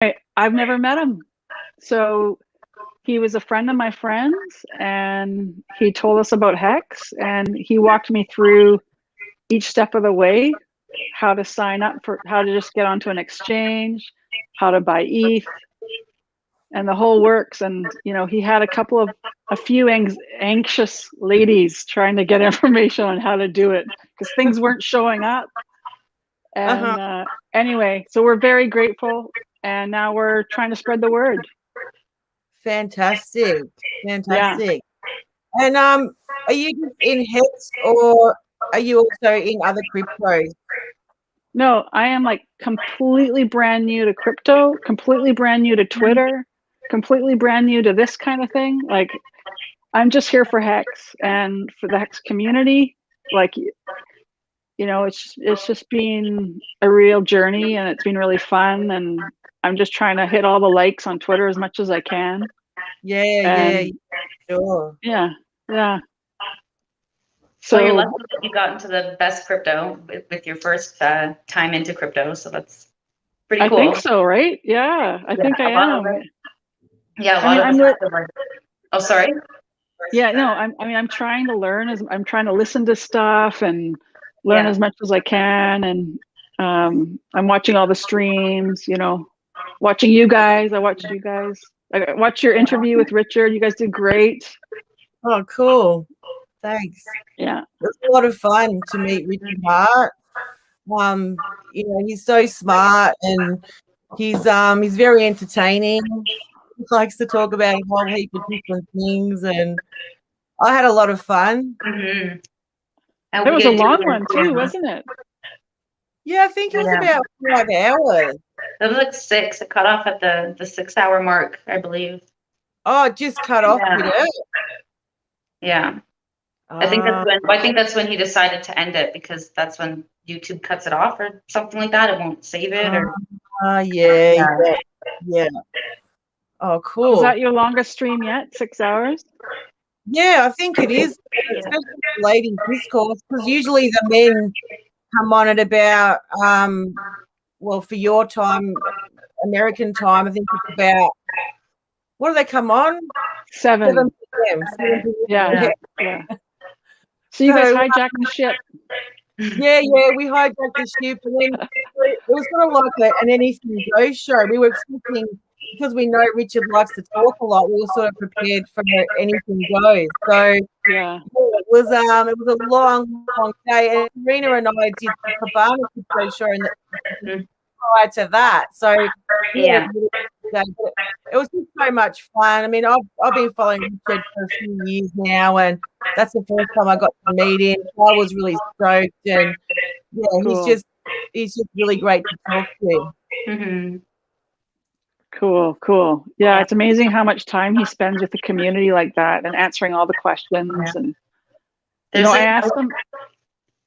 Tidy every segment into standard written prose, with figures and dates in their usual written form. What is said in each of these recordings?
I've never met him. So he was a friend of my friend's, and he told us about Hex, and he walked me through each step of the way, how to sign up for, how to just get onto an exchange, how to buy ETH, and the whole works. And he had a few anxious ladies trying to get information on how to do it because things weren't showing up. Uh-huh. And anyway, so we're very grateful, and now we're trying to spread the word. Fantastic. Yeah. Fantastic. And are you just in Hex, or are you also in other cryptos? No, I am like completely brand new to crypto, completely brand new to Twitter, completely brand new to this kind of thing. Like, I'm just here for Hex and for the Hex community. Like, it's just been a real journey, and it's been really fun. And I'm just trying to hit all the likes on Twitter as much as I can. Yeah, And sure. yeah, yeah. Well, you're So lucky that you got into the best crypto with your first time into crypto. So that's pretty I cool. think so, right? Yeah, I think I A lot am. of it. Yeah, a I lot mean, of us have to learn. Oh, sorry. yeah, no, I'm trying to learn, as I'm trying to listen to stuff and learn Yeah. as much as I can. And I'm watching all the streams, watching you guys. I watched you guys. I watched your interview with Richard. You guys did great. Oh, cool. Thanks. Yeah. It was a lot of fun to meet Richard Hart. He's so smart, and he's very entertaining. He likes to talk about a whole heap of different things, and I had a lot of fun. Mm-hmm. And It we was a get to do long it one too, again. wasn't it? Yeah, I think it was Yeah. about 5 hours. It was like 6. It cut off at the 6 hour mark, I believe. Oh, it just cut off, did Yeah. it? Yeah. I think that's when he decided to end it, because that's when YouTube cuts it off or something like that. It won't save it or Yeah. Oh, Is cool. that your longest stream yet? 6 hours? Yeah, I think it is, especially late in Discourse, because usually the men come on at about, for your time, American time, I think it's about, what do they come on? 7. 7 p.m. 7 p.m. Yeah. So you guys hijacked the ship. Yeah, we hijacked the ship, and then it was sort of like an anything goes show. We were expecting, because we know Richard likes to talk a lot, we were sort of prepared for anything goes. So Yeah. it was a long day, and Serena and I did the Cabana crypto show prior to that. So Yeah. it was just so much fun. I mean, I've been following Richard for a few years now, and that's the first time I got to meet him. I was really stoked, and yeah, Cool. he's just really great to talk to. Mm-hmm. Cool. Yeah, it's amazing how much time he spends with the community like that and answering all the questions. And I asked him.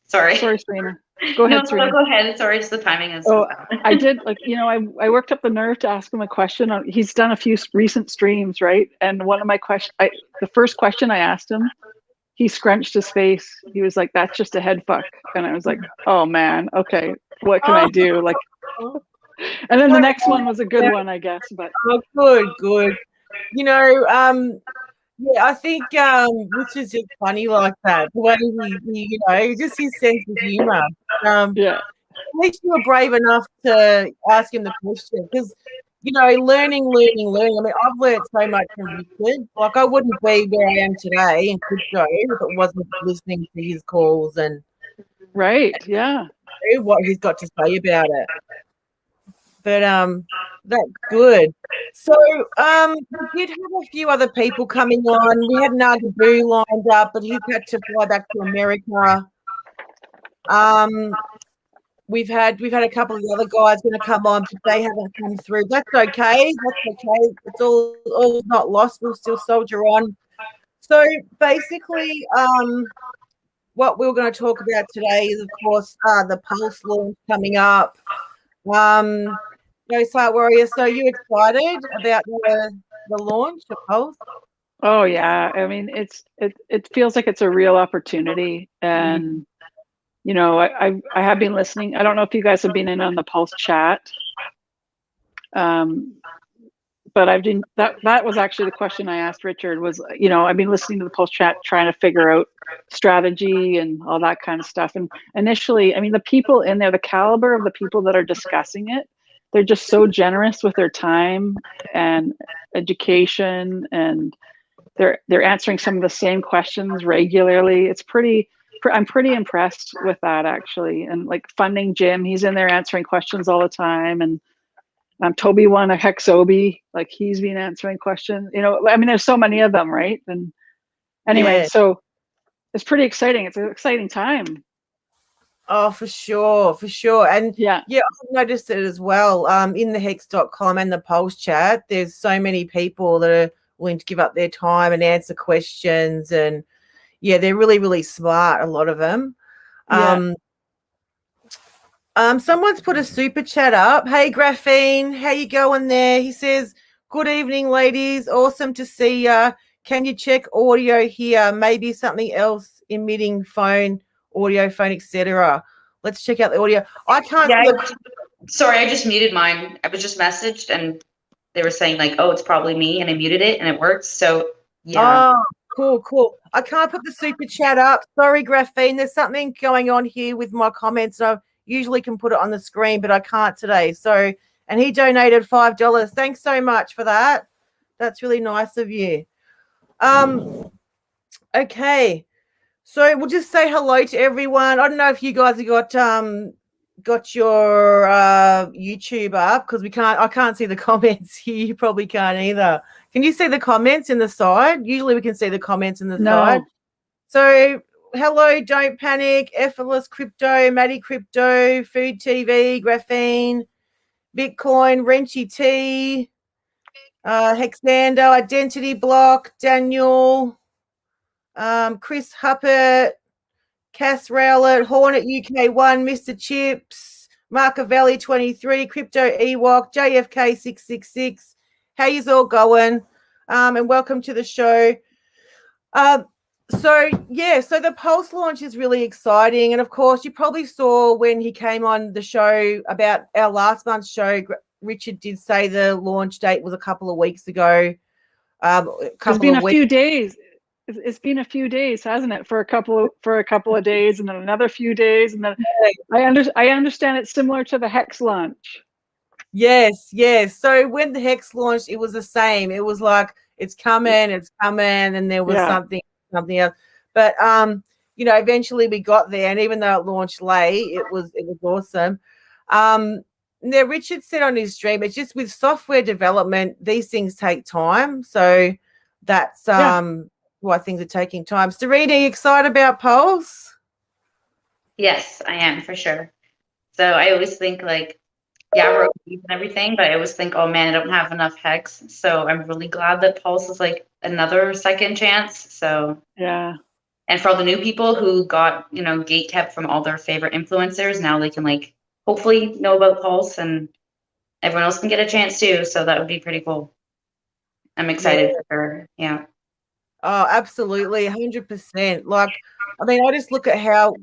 Sorry, Serena. Go ahead, Serena. Go ahead. Sorry, it's the timing is. Oh, I did, I worked up the nerve to ask him a question. He's done a few recent streams, right? And one of my questions, the first question I asked him, he scrunched his face. He was like, "That's just a head fuck," and I was like, "Oh man, okay, what can I do?" Like, and then the next one was a good one, I guess. But good. Yeah, I think Rich is just funny like that. The way he just his sense of humor. Yeah. At least you were brave enough to ask him the question, because learning. I mean, I've learned so much from Richard. Like, I wouldn't be where I am today in crypto if it wasn't listening to his calls and yeah, what he's got to say about it. But that's good. So we did have a few other people coming on. We had Nagaboo lined up, but he's had to fly back to America. We've had a couple of the other guys going to come on, but they haven't come through. That's okay. It's all not lost. We'll still soldier on. So basically, what we're going to talk about today is, of course, the Pulse launch coming up. Smart Warrior, so you excited about the launch of Pulse? Oh yeah, I mean, it feels like it's a real opportunity, and I have been listening. I don't know if you guys have been in on the Pulse chat, But that was actually the question I asked Richard was, I've been listening to the Pulse chat, trying to figure out strategy and all that kind of stuff. And initially, I mean, the people in there, the caliber of the people that are discussing it, they're just so generous with their time and education, and they're answering some of the same questions regularly. I'm pretty impressed with that, actually. And like Funding Jim, he's in there answering questions all the time. And Toby won a Hexobi, like he's been answering questions. I mean, there's so many of them, right? And anyway, Yeah. so it's pretty exciting. It's an exciting time. Oh, for sure. And yeah, I've noticed it as well. In the hex.com and the Pulse chat, there's so many people that are willing to give up their time and answer questions. And yeah, they're really, really smart, a lot of them. Someone's put a super chat up. Hey, Graphene, how you going there? He says, good evening, ladies. Awesome to see ya. Can you check audio here? Maybe something else emitting phone, audio, phone, etc. Let's check out the audio. I can't. Sorry, I just muted mine. I was just messaged and they were saying like, oh, it's probably me, and I muted it and it worked. So yeah. Oh, cool. I can't put the super chat up. Sorry, Graphene. There's something going on here with my comments. I usually can put it on the screen, but I can't today. So, and he donated $5. Thanks so much for that. That's really nice of you. Okay. So we'll just say hello to everyone. I don't know if you guys have got your YouTube up, because I can't see the comments here. You probably can't either. Can you see the comments in the side? Usually we can see the comments in the side. So hello, Don't Panic, Effortless Crypto, Maddie Crypto, Food TV, Graphene, Bitcoin, Wrenchy T, Hexander, Identity Block, Daniel, Chris Huppert, Cass Rowlett, Hornet UK1, Mr. Chips, Machiavelli 23, Crypto Ewok, JFK 666. How yous all going? And welcome to the show. So the Pulse launch is really exciting. And of course, you probably saw when he came on the show about our last month's show, Richard did say the launch date was a couple of weeks ago. It's been a few days. It's been a few days, hasn't it? For a couple of days, and then another few days, and then I understand it's similar to the Hex launch. Yes. So when the Hex launched, it was the same. It was like it's coming, and there was something else. But eventually we got there, and even though it launched late, it was awesome. Now Richard said on his stream, it's just with software development, these things take time. So that's why things are taking time. Serena, are you excited about Pulse? Yes, I am, for sure. So I always think like, we're okay and everything, but I always think, oh man, I don't have enough Hex. So I'm really glad that Pulse is like another second chance. So yeah. And for all the new people who got, gate kept from all their favorite influencers, now they can like hopefully know about Pulse, and everyone else can get a chance too. So that would be pretty cool. I'm excited for her. Yeah. Oh, absolutely, 100%. Like, I mean, I just look at how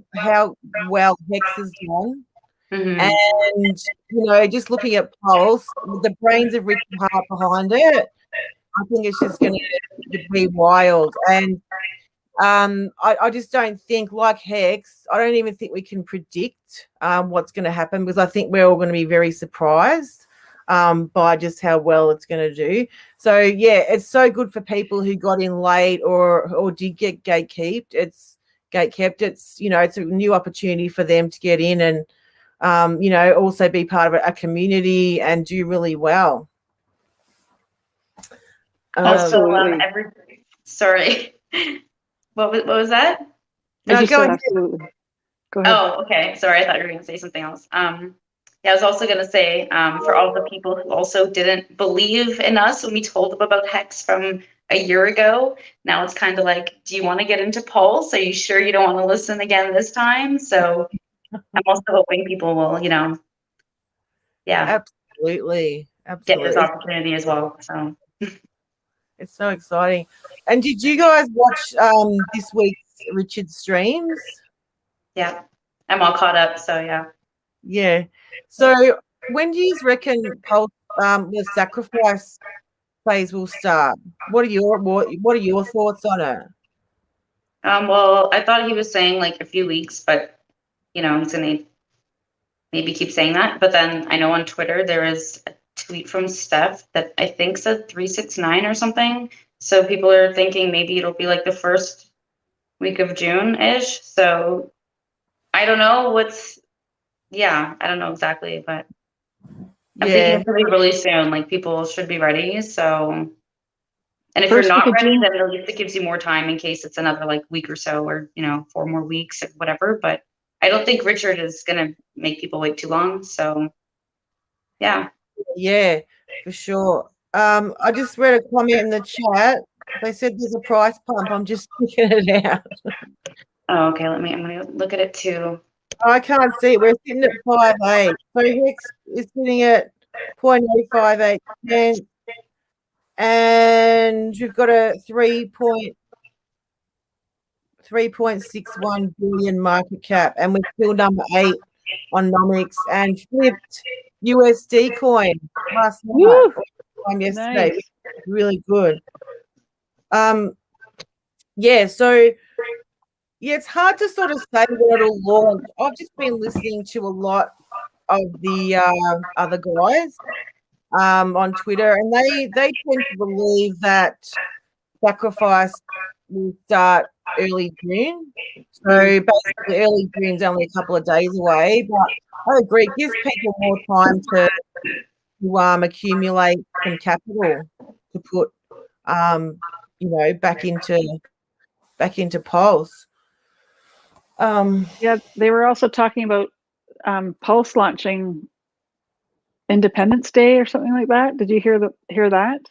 well Hex has done, and just looking at Pulse, the brains of Richard Hart behind it, I think it's just going to be wild. And I just don't think, like Hex, I don't even think we can predict what's going to happen, because I think we're all going to be very surprised by just how well it's going to do. So it's so good for people who got in late or did get gatekept. It's it's a new opportunity for them to get in and also be part of a community and do really well. Also, sorry. What was that? No, go ahead. Absolutely. Go ahead. Oh, okay. Sorry, I thought you were going to say something else. I was also going to say, for all the people who also didn't believe in us when we told them about Hex from a year ago, now it's kind of like, do you want to get into Pulse? Are you sure you don't want to listen again this time? So I'm also hoping people will, Absolutely. get this opportunity as well. So it's so exciting. And did you guys watch this week's Richard streams? Yeah, I'm all caught up. So yeah. Yeah. So when do you reckon Pulse the sacrifice phase will start. What are your thoughts on it? Well, I thought he was saying like a few weeks, but he's gonna maybe keep saying that. But then I know on Twitter there is a tweet from Steph that I think said 369 or something. So people are thinking maybe it'll be like the first week of June-ish. So I don't know I don't know exactly, but I'm thinking it'll be really soon. Like people should be ready. So, and if First you're week not of ready, June? then at least it gives you more time in case it's another like week or so, or 4 more weeks or whatever. But I don't think Richard is gonna make people wait too long. So, yeah. Yeah, for sure. I just read a comment in the chat. They said there's a price pump. I'm just checking it out. Oh, okay. I'm gonna look at it too. I can't see it. We're sitting at 5.8. So Hex is sitting at 0.858%. And we've got a 3.61 billion market cap, and we're still number 8 on Nomics and flipped USD coin last night, yesterday. Nice. Really good. So it's hard to sort of say when it'll launch. I've just been listening to a lot of the other guys on Twitter, and they tend to believe that sacrifice will start early June. So basically early June's only a couple of days away, but I agree, it gives people more time to accumulate some capital to put back into Pulse. Yeah, they were also talking about Pulse launching Independence Day or something like that. Did you hear that?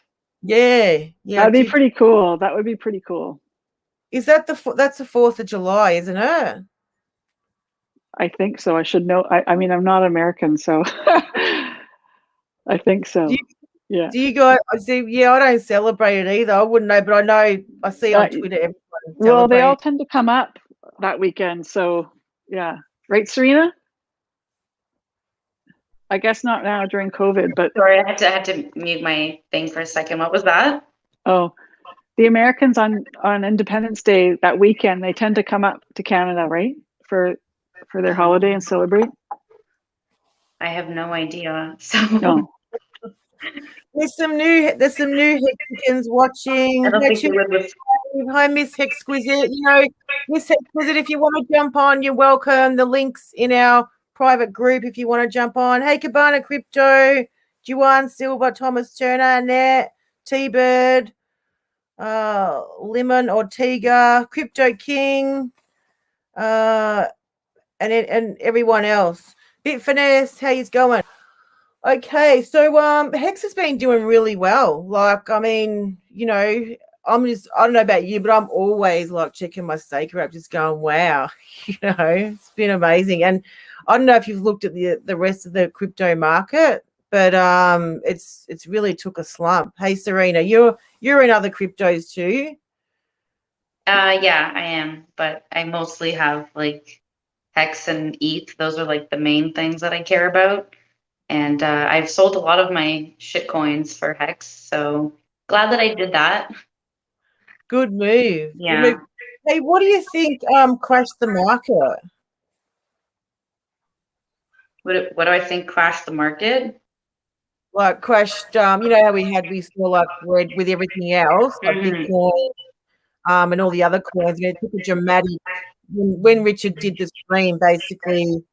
Yeah. That'd be pretty cool. That would be pretty cool. Is that that's the 4th of July, isn't it? I think so. I should know. I mean, I'm not American, so I think so. Yeah. Do you guys see? Yeah, I don't celebrate it either. I wouldn't know, but I know I see on Twitter everyone well, they all tend to come up that weekend, so yeah. Right, Serena? I guess not now during COVID, but sorry, I had to mute my thing for a second. What was that? Oh, the Americans on Independence Day that weekend, they tend to come up to Canada, right, for their holiday and celebrate. I have no idea. So no. There's some new Hexicans watching. I don't think they live with. Hi, Miss Hexquisite. Miss Hexquisite, if you want to jump on, you're welcome. The link's in our private group if you want to jump on. Hey, Cabana Crypto, Juan Silver, Thomas Turner, Annette, T-Bird, Lemon Ortega, Crypto King, and everyone else. Bit Finesse, how you going? Okay, so Hex has been doing really well. Like, I mean, I don't know about you, but I'm always like checking my staker app, just going, wow, it's been amazing. And I don't know if you've looked at the rest of the crypto market, but it's really took a slump. Hey, Serena, you're in other cryptos too? Yeah, I am, but I mostly have like Hex and ETH. Those are like the main things that I care about. And I've sold a lot of my shit coins for Hex, so glad that I did that. Good move. Yeah. Good move. Hey, what do you think crashed the market? What do I think crashed the market? Like crashed, how we saw like red with everything else, like Bitcoin, and all the other coins. It took a dramatic when Richard did the stream, basically.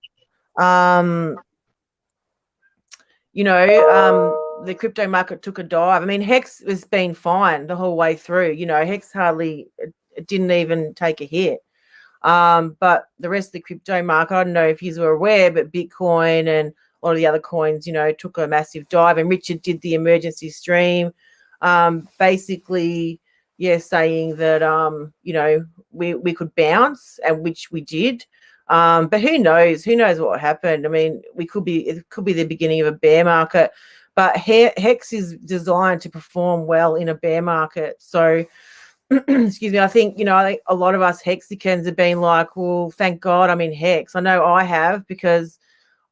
The crypto market took a dive. I mean, Hex has been fine the whole way through. Hex hardly it didn't even take a hit. But the rest of the crypto market, I don't know if you were aware, but Bitcoin and a lot of the other coins, took a massive dive. And Richard did the emergency stream, basically, saying that we could bounce, and which we did. But who knows? Who knows what happened? I mean, it could be the beginning of a bear market, but Hex is designed to perform well in a bear market. So, excuse me, I think a lot of us Hexicans have been like, well, thank God I'm in Hex. I know I have, because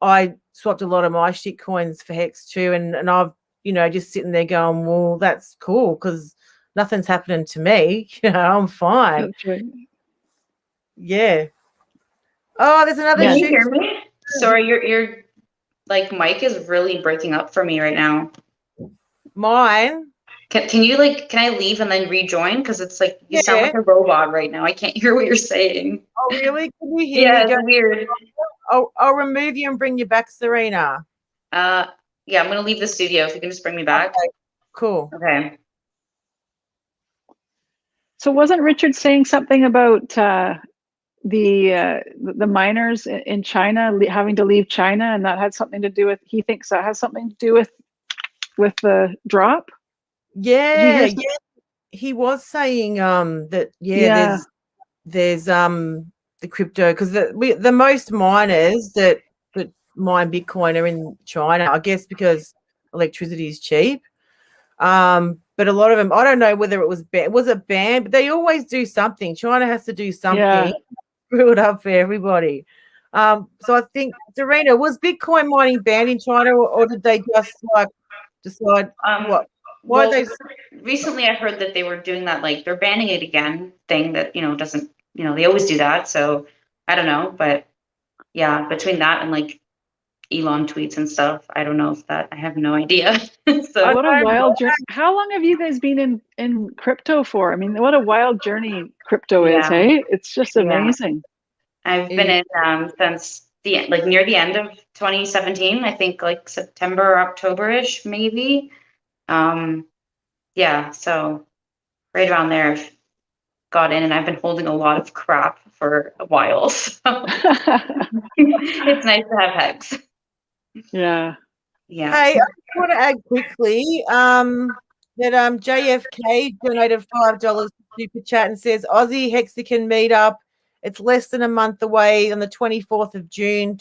I swapped a lot of my shit coins for Hex too, and I've just sitting there going, well, that's cool because nothing's happening to me. I'm fine. That's right. Yeah. Oh, there's another Can you shoot. hear me? Sorry, your like mic is really breaking up for me right now. Mine. Can you can I leave and then rejoin? Because it's like you sound Yeah. like a robot right now. I can't hear what you're saying. Oh, really? Can you hear Yeah, me? it's weird. I'll remove you and bring you back, Serena. Yeah, I'm gonna leave the studio if you can just bring me back. Okay, cool. Okay. So wasn't Richard saying something about the miners in China having to leave China, and that had something to do with? He thinks that has something to do with the drop. Yeah, yeah. He was saying that there's the crypto because the most miners that mine Bitcoin are in China, I guess because electricity is cheap. But a lot of them, I don't know whether it was banned, but they always do something. China has to do something. Screw it up for everybody. So I think, Serena, was Bitcoin mining banned in China, or did they just decide what? Why well, they? Recently I heard that they were doing that, they're banning it again thing that, doesn't, they always do that. So I don't know, but yeah, between that and Elon tweets and stuff, I don't know if that, I have no idea. So what a wild journey. How long have you guys been in crypto for? I mean, what a wild journey crypto is, hey? It's just amazing. I've been in since the near the end of 2017, I think September, October-ish, maybe. Yeah, so right around there I've got in, and I've been holding a lot of crap for a while. So it's nice to have Hex. Yeah. Hey, I just want to add quickly that JFK donated $5 super chat and says Aussie Hexican meetup. It's less than a month away on the 24th of June,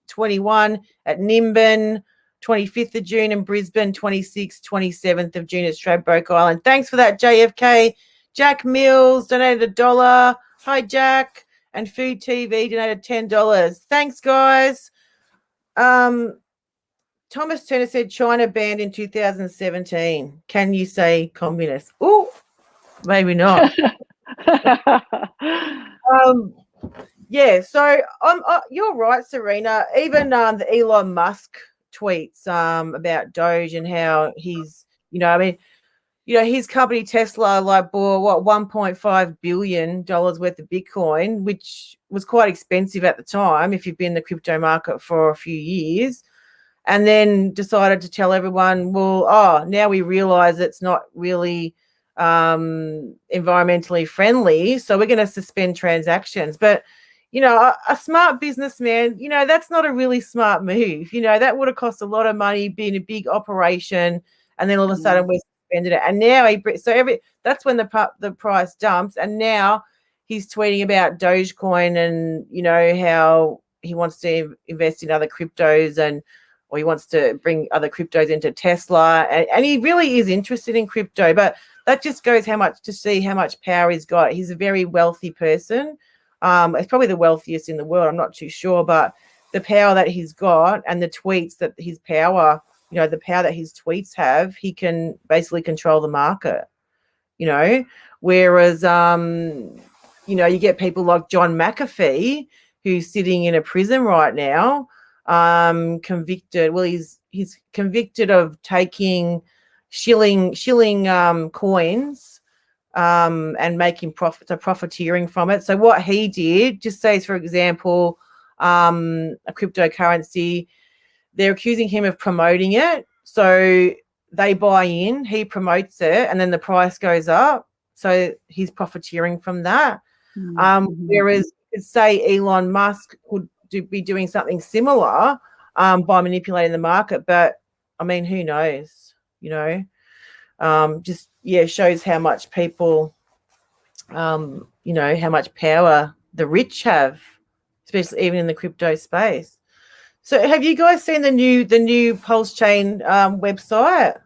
21 at Nimbin, 25th of June in Brisbane, 26th, 27th of June at Stradbroke Island. Thanks for that, JFK. Jack Mills donated $1. Hi, Jack. And Food TV donated $10. Thanks, guys. Thomas Turner said China banned in 2017. Can you say communist? Oh, maybe not. Yeah, so you're right, Serena. Even the Elon Musk tweets about Doge and how he's, his company Tesla bought $1.5 billion worth of Bitcoin, which was quite expensive at the time if you've been in the crypto market for a few years. And then decided to tell everyone, well, now we realize it's not really environmentally friendly, so we're going to suspend transactions. But, a smart businessman, that's not a really smart move. That would have cost a lot of money being a big operation, and then all of a sudden we suspended it. And now that's when the price dumps, and now he's tweeting about Dogecoin and, how he wants to invest in other cryptos or he wants to bring other cryptos into Tesla. And he really is interested in crypto, but that just goes to see how much power he's got. He's a very wealthy person. He's probably the wealthiest in the world. I'm not too sure, but the power that he's got and the tweets that his power, the power that his tweets have, he can basically control the market, whereas, you get people like John McAfee, who's sitting in a prison right now, convicted. Well, he's convicted of taking shilling coins and making profiteering from it. So what he did, just say, for example, a cryptocurrency, they're accusing him of promoting it. So they buy in, he promotes it, and then the price goes up. So he's profiteering from that. Whereas, say, Elon Musk could be doing something similar by manipulating the market, but I mean, who knows? Shows how much people, how much power the rich have, especially even in the crypto space. So, have you guys seen the new PulseChain website?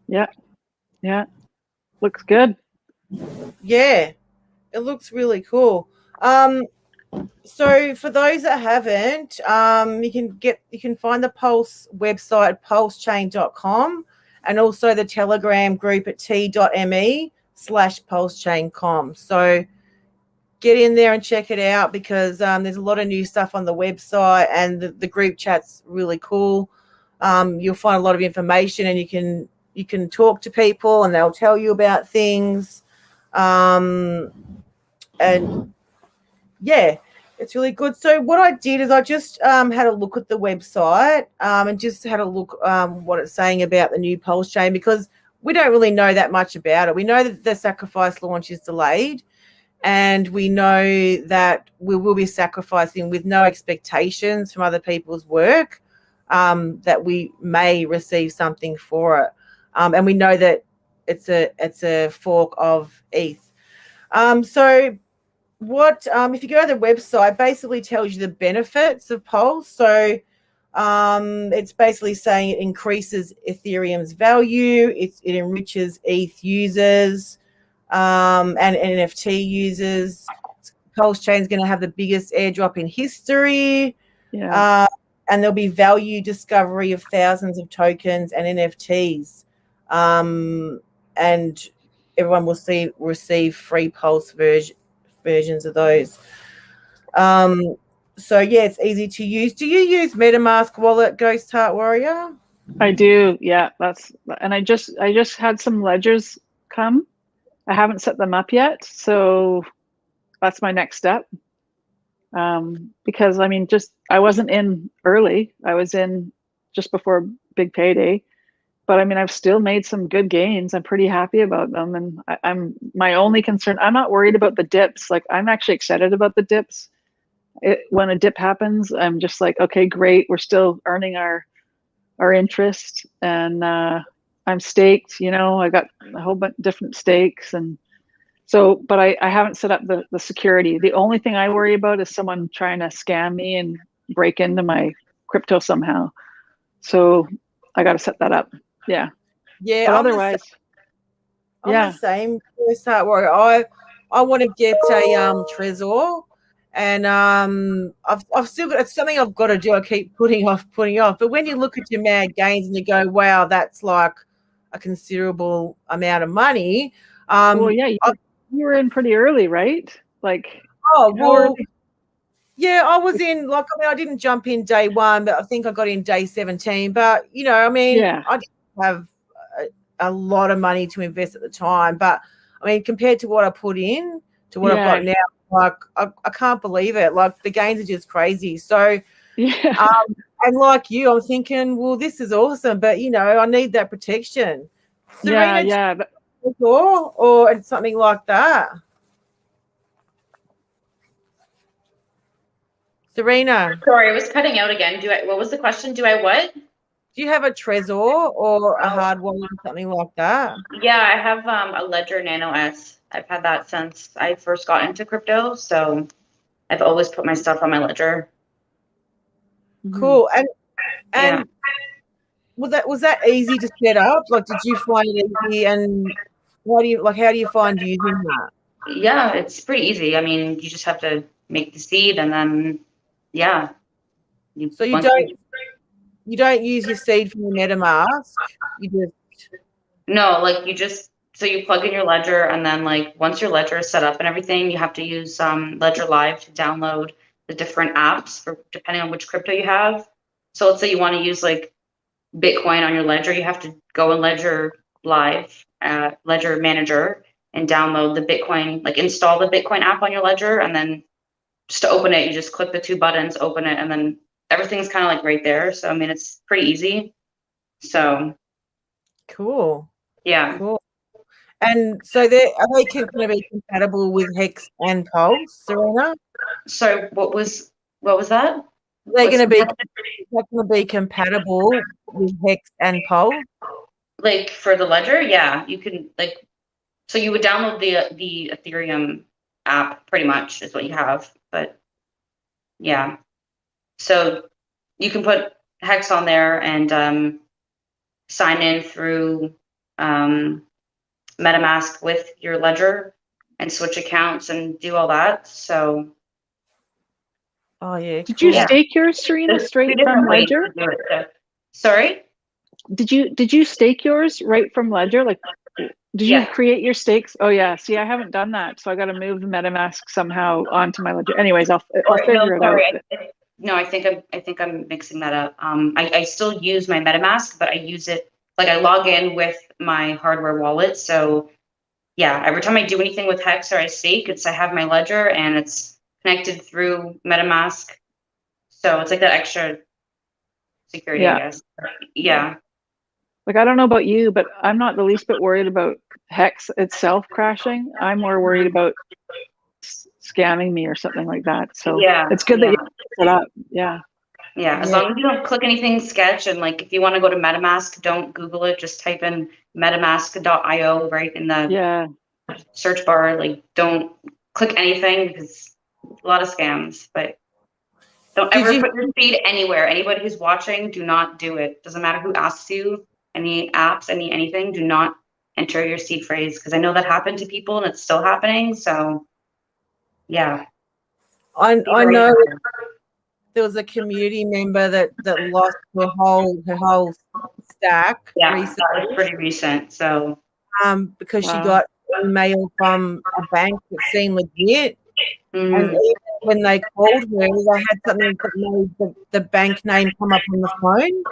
Yeah, looks good. Yeah, it looks really cool. So for those that haven't, you can find the Pulse website pulsechain.com and also the Telegram group at t.me/pulsechain.com. So get in there and check it out because there's a lot of new stuff on the website and the group chat's really cool. You'll find a lot of information and you can talk to people and they'll tell you about things. And yeah, it's really good. So what I did is I just had a look at the website and just had a look what it's saying about the new PulseChain because we don't really know that much about it. We know that the sacrifice launch is delayed and we know that we will be sacrificing with no expectations from other people's work, that we may receive something for it. And we know that it's a fork of ETH. So what if you go to the website, basically tells you the benefits of Pulse. So it's basically saying it increases Ethereum's value, it enriches ETH users and NFT users. PulseChain is going to have the biggest airdrop in history. Yeah. And there'll be value discovery of thousands of tokens and NFTs. And everyone will receive free Pulse versions of those. So yeah, it's easy to use. Do you use MetaMask wallet, Ghost Heart Warrior? I do. Yeah, and I just had some ledgers come. I haven't set them up yet, so that's my next step. Because I mean, I wasn't in early. I was in just before big payday, but I mean, I've still made some good gains. I'm pretty happy about them, and I'm my only concern. I'm not worried about the dips. Like, I'm actually excited about the dips. When a dip happens, I'm just like, okay, great. We're still earning our interest, and I'm staked. I got a whole bunch of different stakes, and so, but I haven't set up the security. The only thing I worry about is someone trying to scam me and break into my crypto somehow. So I got to set that up. Yeah. Yeah. But otherwise, I'm the same. Ghost Heart Warrior. I want to get a Trezor. And I've still got, it's something I've got to do. I keep putting off. But when you look at your mad gains and you go, wow, that's like a considerable amount of money. well, yeah, you were in pretty early, right? Like, oh, well, yeah, I was in, like, I mean, I didn't jump in day one, but I think I got in day 17. But, I mean, I didn't have a lot of money to invest at the time. But, I mean, compared to what I put in to what I've got now, like, I can't believe it. Like, the gains are just crazy. So, and like you, I'm thinking, well, this is awesome, but, I need that protection. Serena, or something like that. Serena. Sorry, it was cutting out again. What was the question? Do I what? Do you have a Trezor or a hard wallet, something like that? Yeah, I have a Ledger Nano S. I've had that since I first got into crypto, so I've always put my stuff on my Ledger. Cool. And was that easy to set up? Like, did you find it easy? And how do you find using that? Yeah, it's pretty easy. I mean, you just have to make the seed, and then So you don't use your seed from the MetaMask. You just so you plug in your Ledger, and then like once your Ledger is set up and everything, you have to use Ledger Live to download the different apps for depending on which crypto you have. So let's say you want to use like Bitcoin on your Ledger, you have to go in Ledger Live, Ledger Manager, and download the Bitcoin, like install the Bitcoin app on your Ledger, and then just to open it, you just click the two buttons, open it, and then everything's kind of like right there. So I mean, it's pretty easy. So cool. Yeah. Cool. And so are they going to be compatible with Hex and Pulse, Serena? So what was that? They're going to be compatible with Hex and Pulse? Like for the Ledger, yeah, you can so you would download the Ethereum app pretty much is what you have, but yeah. So you can put Hex on there and sign in through MetaMask with your Ledger and switch accounts and do all that. So Oh yeah. Did you cool. stake yours, Serena, There's two straight different from ways Ledger? to do it. So. Sorry? Did you stake yours right from Ledger? Like, did you Yeah. create your stakes? Oh yeah. See, I haven't done that, so I got to move the MetaMask somehow onto my Ledger. Anyways, I'll figure it out. No, I think I'm mixing that up. I still use my MetaMask, but I use it like I log in with my hardware wallet. So yeah, every time I do anything with Hex or I stake, I have my ledger and it's connected through MetaMask. So it's like that extra security, I Yeah. guess. Yeah. Like, I don't know about you, but I'm not the least bit worried about Hex itself crashing. I'm more worried about scamming me or something like that. So Yeah. it's good that you set up. Yeah. Yeah. As long as you don't click anything sketch, and like if you want to go to MetaMask, don't Google it. Just type in metamask.io right in the search bar. Like, don't click anything because a lot of scams. But don't ever put your feed anywhere. Anybody who's watching, do not do it. Doesn't matter who asks you, any apps, anything, do not enter your seed phrase, because I know that happened to people and it's still happening. So yeah. I know there was a community member that lost her whole stack recently. That was pretty recent. So because she got email from a bank that seemed legit. And even when they called her, they had something that made the bank name come up on the phone.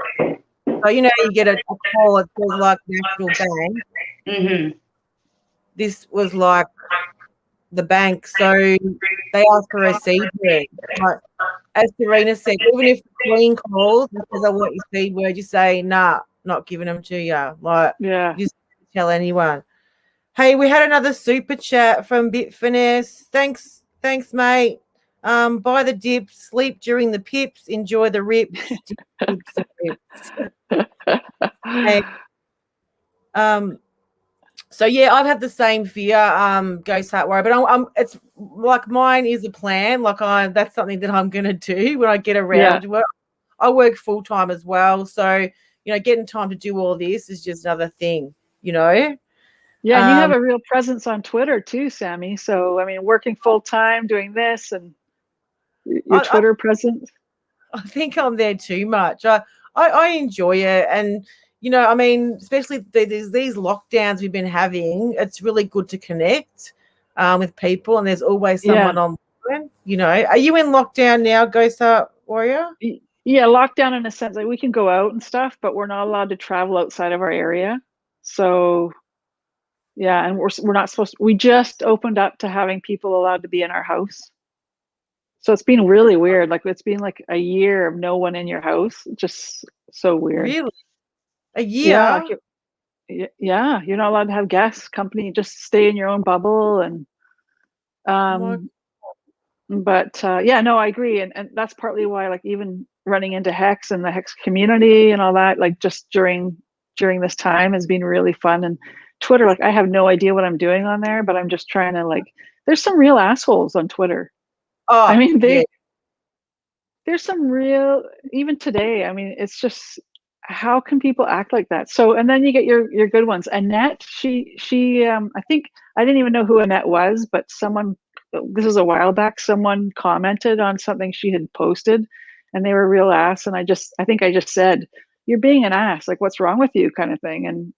So you know, you get a call, it says like National Bank. Mm-hmm. This was like the bank, so they asked for a seed word. But as Serena said, even if the Queen calls because I want your seed word, you say, nah, not giving them to you. Like, just tell anyone. Hey, we had another super chat from Bitfinesse. Thanks, mate. Buy the dips, sleep during the pips, enjoy the rips. Hey, so yeah, I've had the same fear, Ghost Heart Warrior, but it's like mine is a plan. Like that's something that I'm gonna do when I get around to work. I work full time as well, so you know, getting time to do all this is just another thing, you know. Yeah, and you have a real presence on Twitter too, Sammy. So I mean, working full time, doing this, and your Twitter presence. I think I'm there too much. I enjoy it, and you know, I mean, especially there's these lockdowns we've been having. It's really good to connect with people, and there's always someone online. You know, are you in lockdown now, Ghost Heart Warrior? Yeah, lockdown in a sense, like we can go out and stuff, but we're not allowed to travel outside of our area. So yeah, and we're not supposed to, we just opened up to having people allowed to be in our house. So it's been really weird. Like it's been like a year of no one in your house. Just so weird. Really? A year? Yeah, you're not allowed to have guests, company, just stay in your own bubble. And but yeah, no, I agree. And that's partly why, like, even running into Hex and the Hex community and all that, like just during this time has been really fun. And Twitter, like I have no idea what I'm doing on there, but I'm just trying to, like, there's some real assholes on Twitter. Oh, I mean, there's some real, even today, I mean, it's just, how can people act like that? So, and then you get your good ones. Annette, she I think, I didn't even know who Annette was, but someone, this was a while back, someone commented on something she had posted and they were a real ass. And I think I just said, you're being an ass, like what's wrong with you, kind of thing. And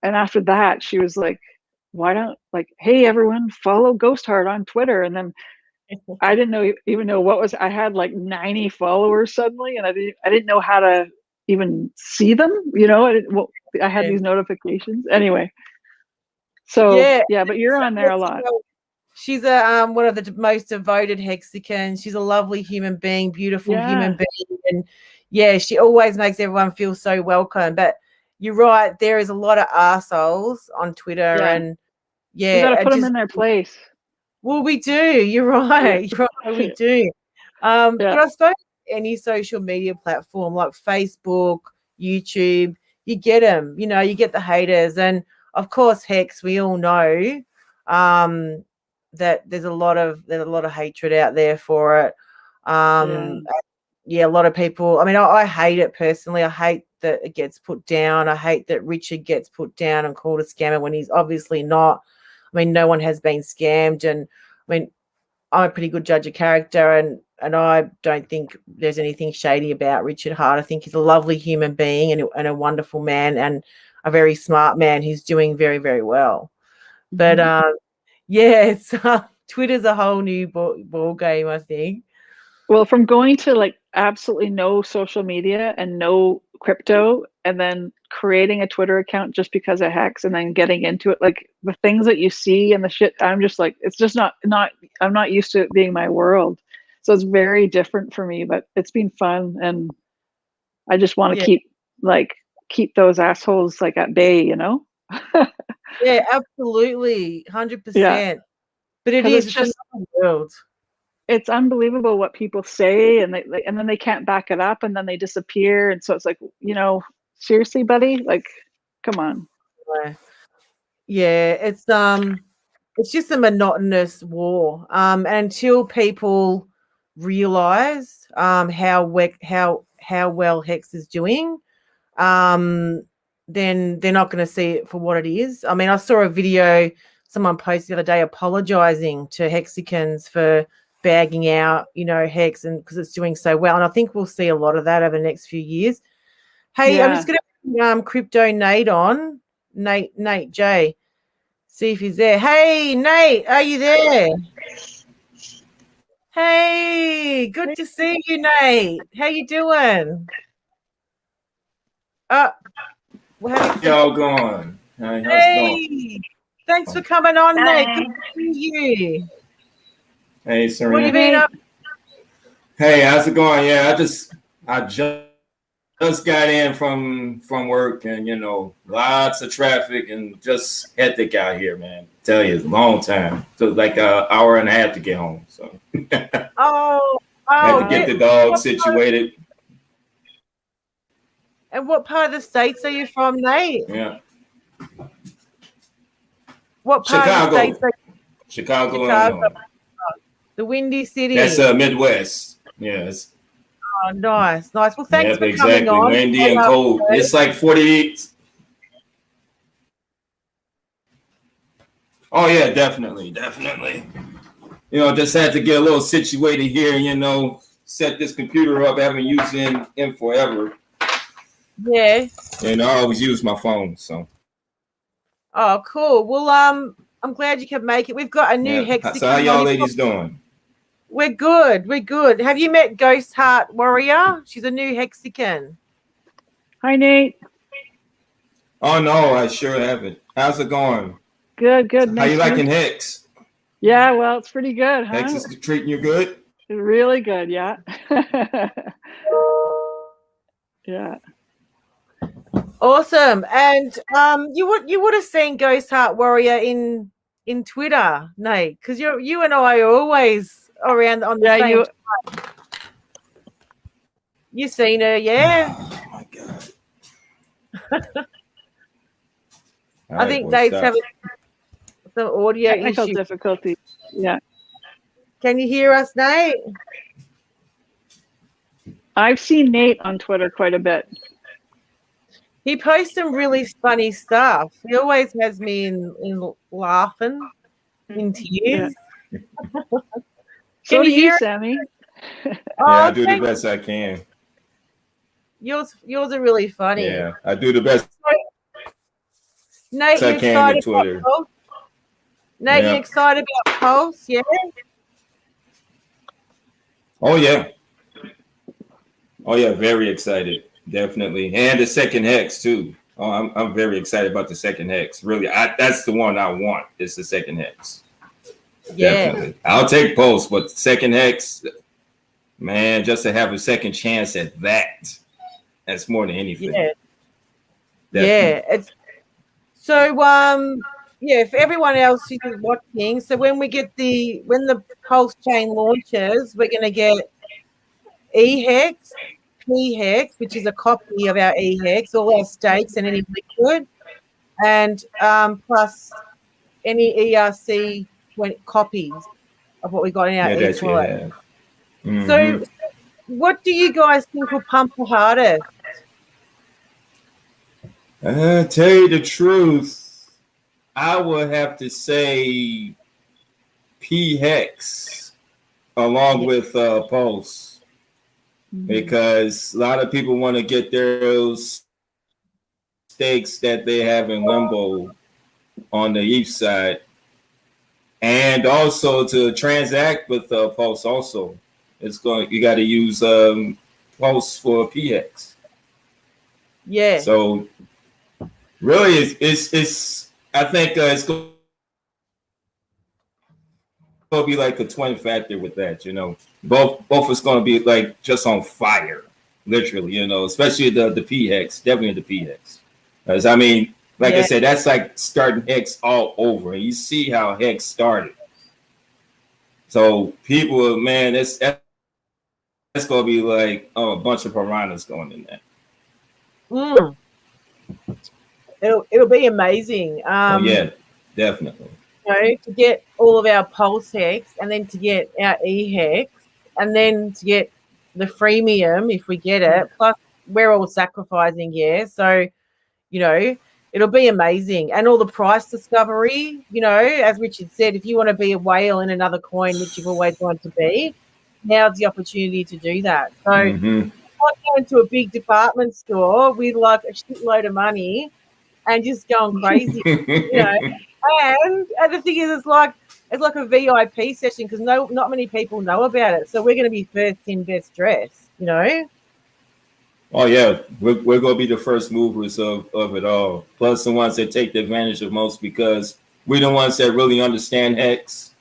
after that, she was like, why don't, like, hey everyone, follow Ghost Heart on Twitter. And then I didn't even know what was, I had like 90 followers suddenly, and I didn't know how to even see them, you know. I had these notifications anyway. So yeah, but you're on there a lot. She's a one of the most devoted Hexicans. She's a lovely human being, beautiful human being, and yeah, she always makes everyone feel so welcome. But you're right, there is a lot of assholes on Twitter, and you got to put them in their place. Well, we do. You're right. You're right. We do. But I suppose any social media platform like Facebook, YouTube, you get them. You know, you get the haters, and of course, Hex. We all know that there's a lot of hatred out there for it. Yeah, a lot of people. I mean, I hate it personally. I hate that it gets put down. I hate that Richard gets put down and called a scammer when he's obviously not. I mean, no one has been scammed, and I mean, I'm a pretty good judge of character, and I don't think there's anything shady about Richard Hart. I think he's a lovely human being and a wonderful man and a very smart man who's doing very, very well. But yeah, it's Twitter's a whole new ball game, I think. Well, from going to like absolutely no social media and no crypto, and then creating a Twitter account just because of Hex, and then getting into it, like the things that you see and the shit, I'm just like, it's just not. I'm not used to it being my world, so it's very different for me. But it's been fun, and I just want to keep those assholes like at bay, you know. Yeah, absolutely, 100%. Yeah. But it 'Cause is it's just just world. it's unbelievable what people say, and and then they can't back it up, and then they disappear, and so it's like, you know, seriously, buddy, like, come on. Yeah, it's just a monotonous war. Until people realize how well Hex is doing, then they're not going to see it for what it is. I mean, I saw a video someone posted the other day apologizing to Hexicans for bagging out, you know, Hex, and because it's doing so well. And I think we'll see a lot of that over the next few years. Hey, I'm just going to Crypto Nate on. Nate J. See if he's there. Hey, Nate, are you there? Hey, good to see you, Nate. How you doing? Y'all going? How's it going? Thanks for coming on, Nate. Good to see you. Hey, Serena. What have you been up? Hey, how's it going? Yeah, I just got in from work, and you know, lots of traffic and just hectic out here, man. Tell you, it's a long time. So like an hour and a half to get home. So I had to get the dog situated. And what part of the States are you from, Nate? Yeah. What part of the States are you? Chicago, Illinois. The Windy City. That's Midwest. Yes. Oh, nice. Well, thanks for exactly. coming on. Windy and cold. It's like 48. Oh yeah, definitely. You know, just had to get a little situated here. You know, set this computer up. I haven't used it in forever. Yeah. And I always use my phone. So. Oh, cool. Well, I'm glad you could make it. We've got a new Hexican. So how y'all ladies doing? We're good. Have you met Ghost Heart Warrior? She's a new Hexican. Hi, Nate. Oh no, I sure haven't. How's it going? Good. How you liking Hex? Yeah, well, it's pretty good, huh? Hex is treating you good? Really good, yeah. Yeah. Awesome. And you would have seen Ghost Heart Warrior in Twitter, Nate, because you and I are always around on the same time. You seen her, yeah? Oh my god. I think Nate's having some audio technical difficulty. Yeah. Can you hear us, Nate? I've seen Nate on Twitter quite a bit. He posts some really funny stuff. He always has me in laughing, in tears. Yeah. Can you hear Sammy? Yeah, I do the best I can. Yours are really funny. Yeah, I do the best. Nate, you excited about Pulse? Nate, you excited about Pulse? Yeah. Oh yeah, very excited, definitely, and the second Hex too. Oh, I'm very excited about the second Hex. Really, that's the one I want. It's the second Hex. Yeah. Definitely. I'll take Pulse, but second Hex, man, just to have a second chance at that's more than anything. Yeah. Definitely. Yeah. So for everyone else who's watching, so when the PulseChain launches, we're gonna get E-Hex, P-Hex, which is a copy of our E-Hex, all our stakes and any liquid, and plus any ERC copies of what we got in our e-wallet. So what do you guys think will pump the hardest? Tell you the truth, I would have to say P-Hex along with Pulse, because a lot of people want to get those stakes that they have in limbo on the ETH side, and also to transact with Pulse. Also, you got to use Pulse for PX. Yeah. So really, it's I think it's going to be like a twin factor with that. Both is going to be like just on fire, literally. Especially the PX, definitely the PX. Because I mean, like I said, that's like starting Hex all over. And you see how Hex started. So people, man, that's going to be like a bunch of piranhas going in there. It'll be amazing. Yeah, definitely. To get all of our Pulse Hex, and then to get our E Hex, and then to get the freemium if we get it. Plus, we're all sacrificing, So, it'll be amazing. And all the price discovery, as Richard said, if you want to be a whale in another coin, which you've always wanted to be, now's the opportunity to do that. So, I go into a big department store with like a shitload of money and just going crazy, And the thing is, it's like a VIP session because not many people know about it. So we're going to be first in, best dressed, Oh yeah, we're going to be the first movers of it all. Plus the ones that take the advantage of most, because we're the ones that really understand Hex,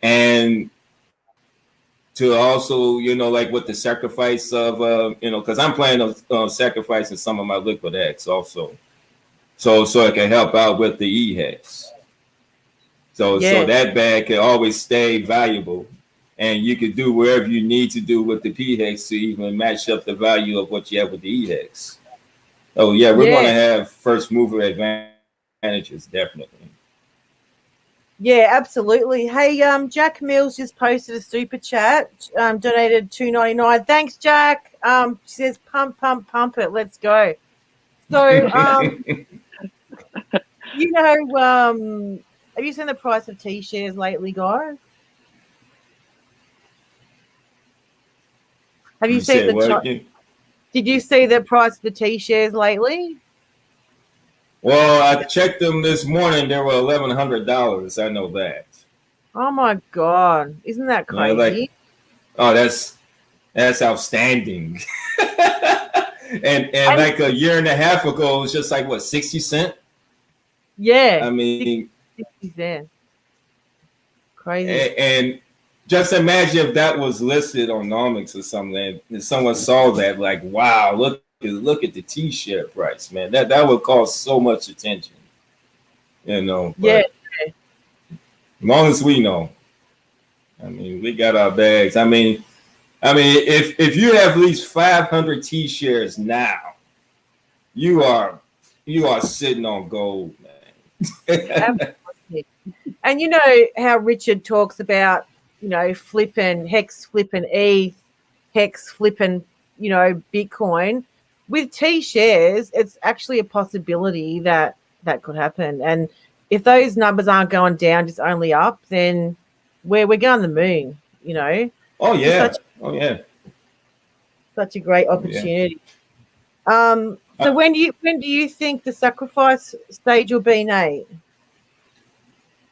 and to also like with the sacrifice of because I'm planning on sacrificing some of my liquid Hex also. So it can help out with the E-Hex. So that bag can always stay valuable. And you can do wherever you need to do with the P-Hex to even match up the value of what you have with the E-Hex. Oh, yeah, we're going to have first mover advantages, definitely. Yeah, absolutely. Hey, Jack Mills just posted a super chat, donated $2.99. Thanks, Jack. She says, pump it. Let's go. So, have you seen the price of T-shares lately, guys? Have you seen Did you see the price of the T-shares lately? Well, I checked them this morning. They were $1,100. I know that. Oh my God! Isn't that crazy? That's outstanding. and like a year and a half ago, it was just like what, 60 cents? Yeah. I mean, 60 cents. Crazy. And just imagine if that was listed on Nomics or something, and someone saw that, like, wow, look at the T-share price, man. That would cause so much attention, Yeah. As long as we know, I mean, we got our bags. I mean, if you have at least 500 T-shares now, you are sitting on gold, man. Absolutely. And you know how Richard talks about, flipping Hex, flipping ETH, Hex, flipping, Bitcoin. With T-shares, it's actually a possibility that could happen. And if those numbers aren't going down, just only up, then we're going the moon, Oh yeah. Such a great opportunity. Yeah. So when do you think the sacrifice stage will be, Nate?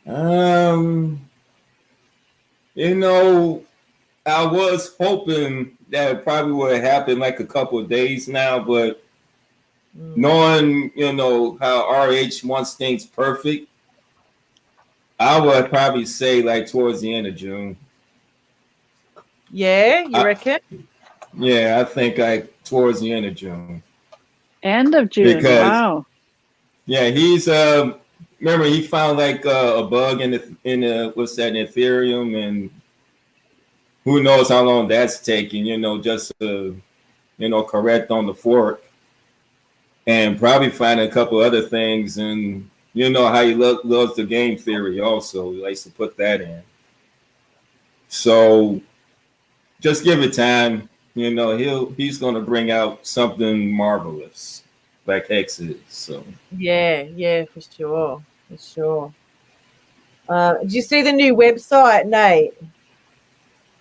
I was hoping that it probably would happen like a couple of days now, but knowing, how RH wants things perfect, I would probably say like towards the end of June. Yeah, you reckon? Yeah, I think like towards the end of June. End of June. Wow. Yeah, he's remember he found like a bug in Ethereum, and who knows how long that's taking, just to correct on the fork, and probably find a couple other things. And how he loves the game theory also. He likes to put that in. So just give it time. He's going to bring out something marvelous like Hex is. So yeah, for sure. Did you see the new website, Nate?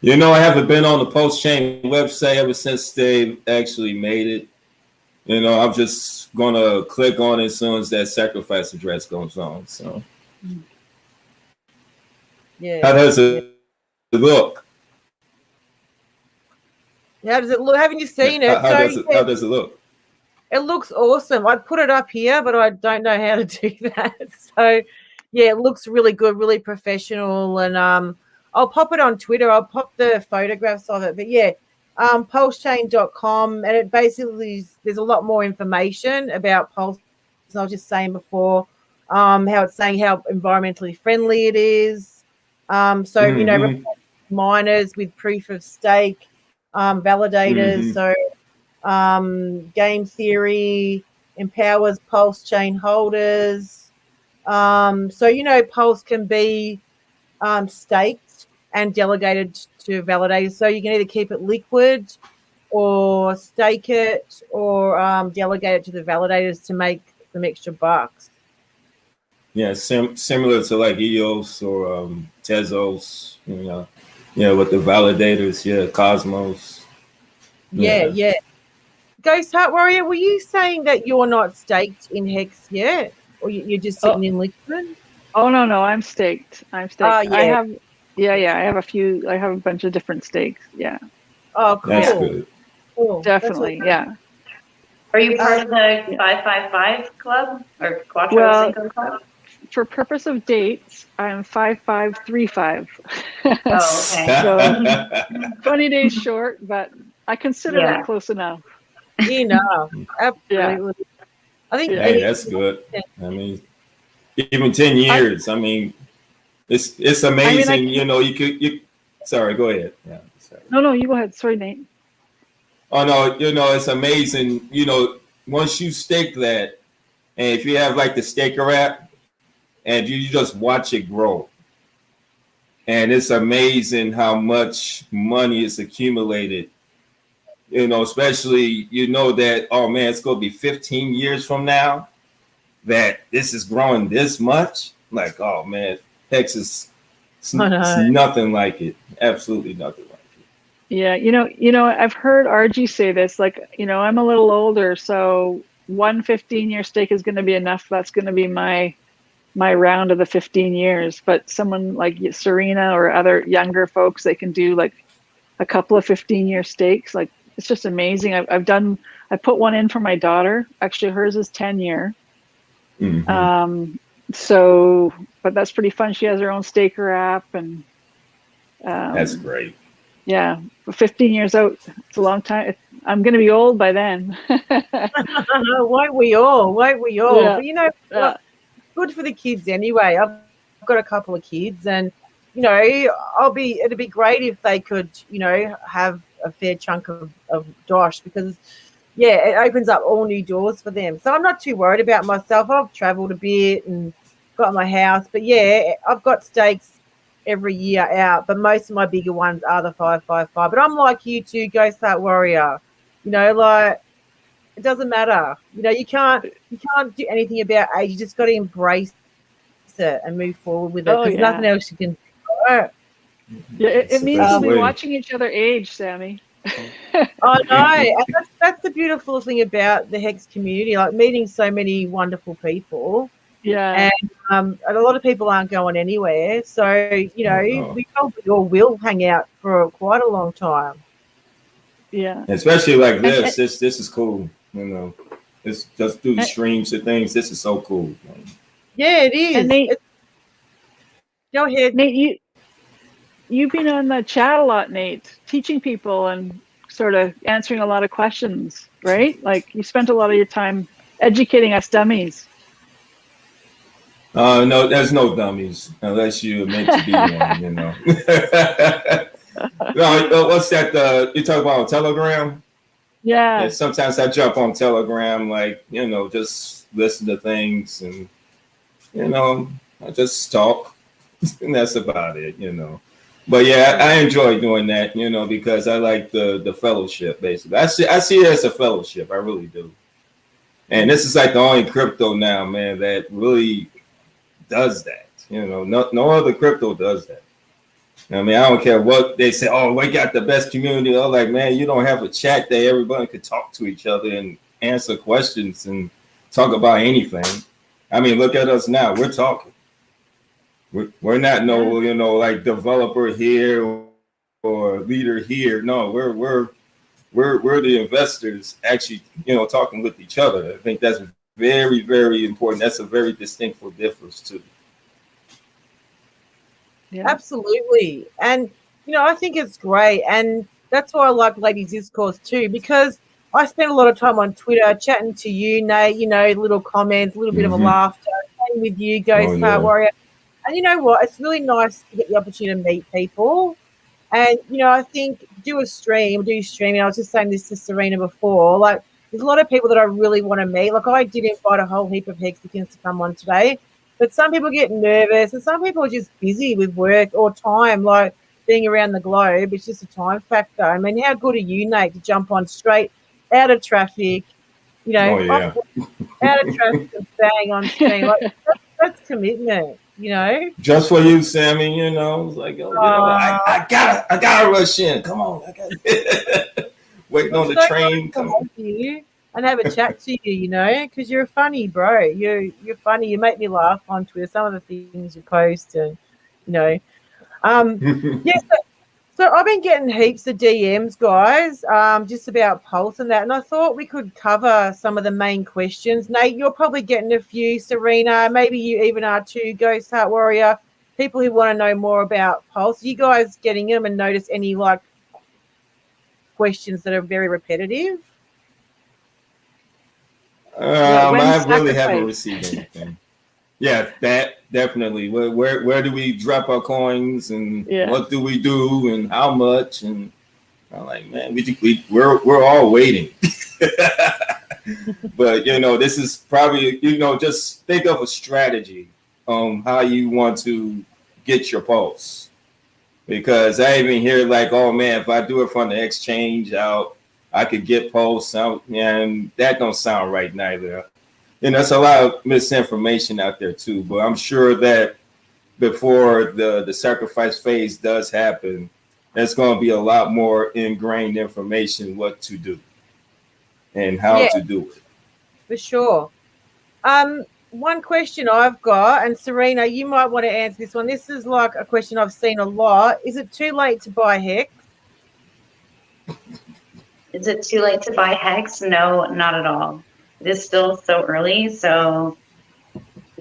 You know, I haven't been on the PulseChain website ever since they actually made it. You know, I'm just gonna click on it as soon as that sacrifice address goes on. So, Yeah. how does it look? How does it look? Haven't you seen it? How does it look? It looks awesome. I'd put it up here, but I don't know how to do that. So, yeah, it looks really good, really professional. And I'll pop it on Twitter. I'll pop the photographs of it. But, yeah, PulseChain.com. And it basically is, there's a lot more information about Pulse. As I was just saying before, how it's saying how environmentally friendly it is. You know, miners with proof of stake, validators. So, game theory empowers PulseChain holders. So, you know, Pulse can be staked and delegated to validators. So you can either keep it liquid or stake it or delegate it to the validators to make some extra bucks. Yeah, similar to like EOS or Tezos, you know, with the validators, Cosmos. Yeah. Ghost Heart Warrior, were you saying that you're not staked in Hex yet? Or you're just sitting in liquid? Oh, no, I'm staked. Yeah. I have a bunch of different stakes. Yeah. Oh, cool. That's good. Cool. Definitely, yeah. Are you part of the 555 club or Quattro Well, Cinco club? For purpose of dates, I'm 5535. Oh, okay. So 20 days short, but I consider that close enough. You know, absolutely. Yeah. I think Hey, that's good. I mean, even 10 years. I mean, it's amazing. You know, you. Sorry, go ahead. Yeah. Sorry. No, you go ahead. Sorry, Nate. Oh no, you know, it's amazing. You know, once you stake that, and if you have like the staker app, and you just watch it grow, and it's amazing how much money is accumulated. You know, especially, you know, that, oh man, it's going to be 15 years from now that this is growing this much. Like, oh man, Hex is nothing like it. Absolutely nothing like it. Yeah, you know, I've heard RG say this, like, you know, I'm a little older, so 1 15-year stake is going to be enough. That's going to be my round of the 15 years. But someone like Serena or other younger folks, they can do like a couple of 15-year stakes. Like, it's just amazing. I put one in for my daughter. Actually, hers is 10-year. So, but that's pretty fun. She has her own staker app, and that's great. Yeah, 15 years out. It's a long time. I'm going to be old by then. Won't we all? Yeah. But you know, good for the kids anyway. I've got a couple of kids, and you know, it'd be great if they could, you know, have a fair chunk of dosh, because it opens up all new doors for them. So I'm not too worried about myself. I've traveled a bit and got my house, but I've got stakes every year out, but most of my bigger ones are the 555. But I'm like you too, Ghost Heart Warrior. You know, like, it doesn't matter. You know, you can't do anything about age. You just got to embrace it and move forward with it. There's nothing else you can do. Yeah, it means we'll be watching each other age, Sammy. I know. And that's the beautiful thing about the Hex community, like meeting so many wonderful people. Yeah. And a lot of people aren't going anywhere. So, you know, we probably all will hang out for quite a long time. Yeah. Especially like this. This is cool. You know, it's just do streams and things. This is so cool. Man. Yeah, it is. And Nate, go ahead. Nate, you've been on the chat a lot, Nate, teaching people and sort of answering a lot of questions, right? Like, you spent a lot of your time educating us dummies. No, there's no dummies unless you're meant to be one, you know. No, what's that? You talk about on Telegram? Yeah. And sometimes I jump on Telegram, like, you know, just listen to things, and, you know, I just talk, and that's about it, you know. But yeah, I enjoy doing that, you know, because I like the fellowship, basically. I see it as a fellowship. I really do. And this is like the only crypto now, man, that really does that. You know, no other crypto does that. I mean, I don't care what they say. Oh, we got the best community. I'm like, man, you don't have a chat that everybody could talk to each other and answer questions and talk about anything. I mean, look at us now. We're talking. We're not no, like developer here or leader here. No, we're the investors actually, talking with each other. I think that's very, very important. That's a very distinctful difference too. Yeah. Absolutely. And, I think it's great. And that's why I like Ladies Discourse too, because I spend a lot of time on Twitter chatting to you, Nate, little comments, a little bit of a laughter, playing with you, Ghost Heart Warrior. And you know what? It's really nice to get the opportunity to meet people. And, I think do streaming. I was just saying this to Serena before. Like, there's a lot of people that I really want to meet. Like, I did invite a whole heap of Hexicans to come on today. But some people get nervous and some people are just busy with work or time, like being around the globe. It's just a time factor. I mean, how good are you, Nate, to jump on straight out of traffic, out of traffic and bang on stream? Like, that's commitment, Just for you, Sammy, it's like, I gotta rush in. Come on. Waiting on the train. Come on. And have a chat to you, because you're funny, bro. You're funny. You make me laugh on Twitter. Some of the things you post, and So I've been getting heaps of DMs, guys, just about Pulse and that. And I thought we could cover some of the main questions. Nate, you're probably getting a few. Serena, maybe you even are too. Ghost Heart Warrior, people who want to know more about Pulse. Are you guys getting them and notice any questions that are very repetitive? I really haven't received anything. Yeah, that definitely. Where do we drop our coins and what do we do and how much? And I'm like, man, we're all waiting. But this is probably just think of a strategy on how you want to get your pulse. Because I even hear like, oh man, if I do it from the exchange out, I could get Pulse out, and that don't sound right neither. And there's a lot of misinformation out there too. But I'm sure that before the sacrifice phase does happen, there's going to be a lot more ingrained information what to do and how to do it. For sure. One question I've got, and Serena, you might want to answer this one. This is like a question I've seen a lot. Is it too late to buy Hex? Is it too late to buy Hex? No, not at all. It is still so early. So,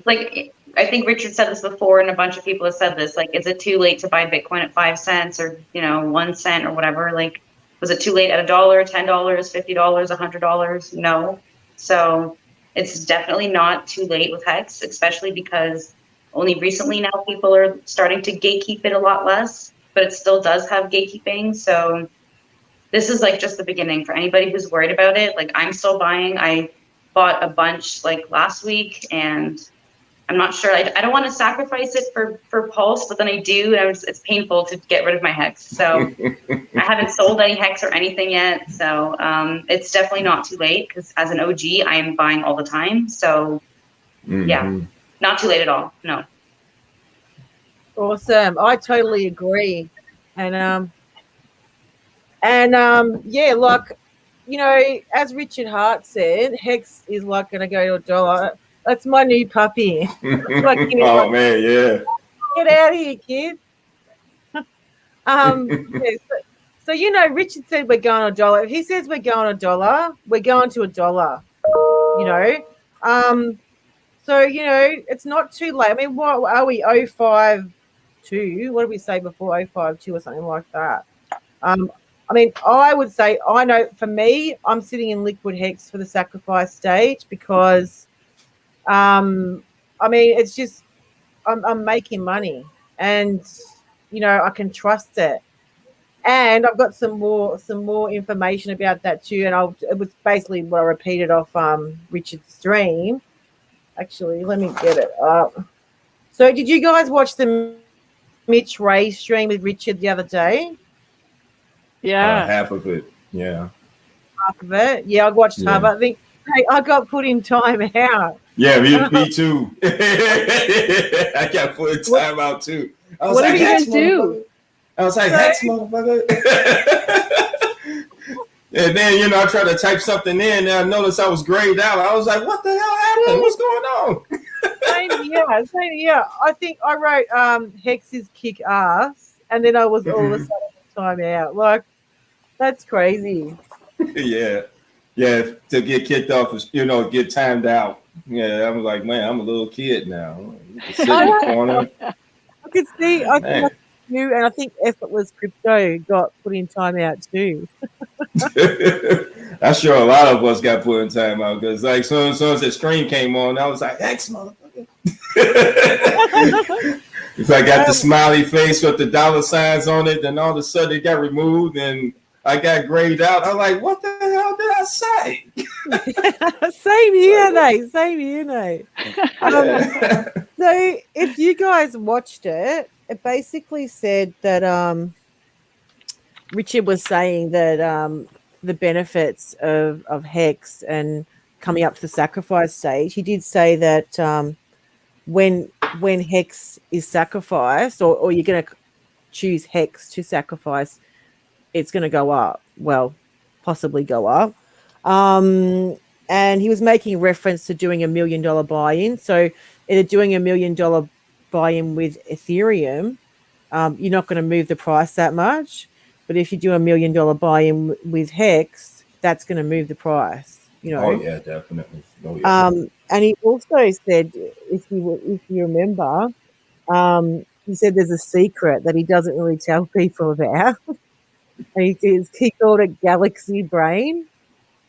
I think Richard said this before, and a bunch of people have said this. Like, is it too late to buy Bitcoin at 5 cents or 1 cent or whatever? Like, was it too late at $1, $10, $50, $100? No. So it's definitely not too late with Hex, especially because only recently now people are starting to gatekeep it a lot less, but it still does have gatekeeping. So this is just the beginning for anybody who's worried about it. I'm still buying. I bought a bunch last week, and I'm not sure. I don't want to sacrifice it for Pulse, but then I do, and it's painful to get rid of my Hex. So I haven't sold any Hex or anything yet. So it's definitely not too late because as an OG, I am buying all the time. So yeah, not too late at all. No. Awesome. I totally agree. And as Richard Hart said, Hex is going to go to $1. That's my new puppy. Oh man, yeah. Get out of here, kid. So Richard said we're going to $1. If he says we're going to $1, we're going to $1. So it's not too late. I mean, what are we? 052? What did we say before? 052 or something like that. I mean, I would say, I know for me, I'm sitting in liquid Hex for the sacrifice stage because, I mean, it's just, I'm making money and, I can trust it. And I've got some more information about that too. And it was basically what I repeated off Richard's stream. Actually, let me get it up. So did you guys watch the Mitch Ray stream with Richard the other day? Yeah. Half of it. Yeah. Half of it. Yeah, I watched half. I think I got put in time out. Yeah, me too. I got put in time out too. What did you guys do? I was like, hex, motherfucker. And then, I tried to type something in, and I noticed I was grayed out. I was like, what the hell happened? What's going on? Same here. I think I wrote Hex's kick ass, and then I was all of a sudden time out. Like, that's crazy. Yeah. To get kicked off, get timed out. Yeah, I'm like, man, I'm a little kid now. Sit in the corner. I could see, I think you, and I think Effortless Crypto got put in timeout too. I'm sure a lot of us got put in timeout because, like, soon as the stream came on, I was like, X, motherfucker. If I got the smiley face with the dollar signs on it, then all of a sudden it got removed and I got grayed out. I'm like, what the hell did I say? Same here, Nate. So if you guys watched it, it basically said that Richard was saying that the benefits of Hex and coming up to the sacrifice stage, he did say that when Hex is sacrificed, or you're going to choose Hex to sacrifice, it's going to go up. Well, possibly go up. And he was making reference to doing $1 million buy-in. So either doing $1 million buy-in with Ethereum, you're not going to move the price that much. But if you do $1 million buy-in with Hex, that's going to move the price. Oh yeah, definitely. Oh, yeah. And he also said, if you remember, he said there's a secret that he doesn't really tell people about. And he called it Galaxy Brain.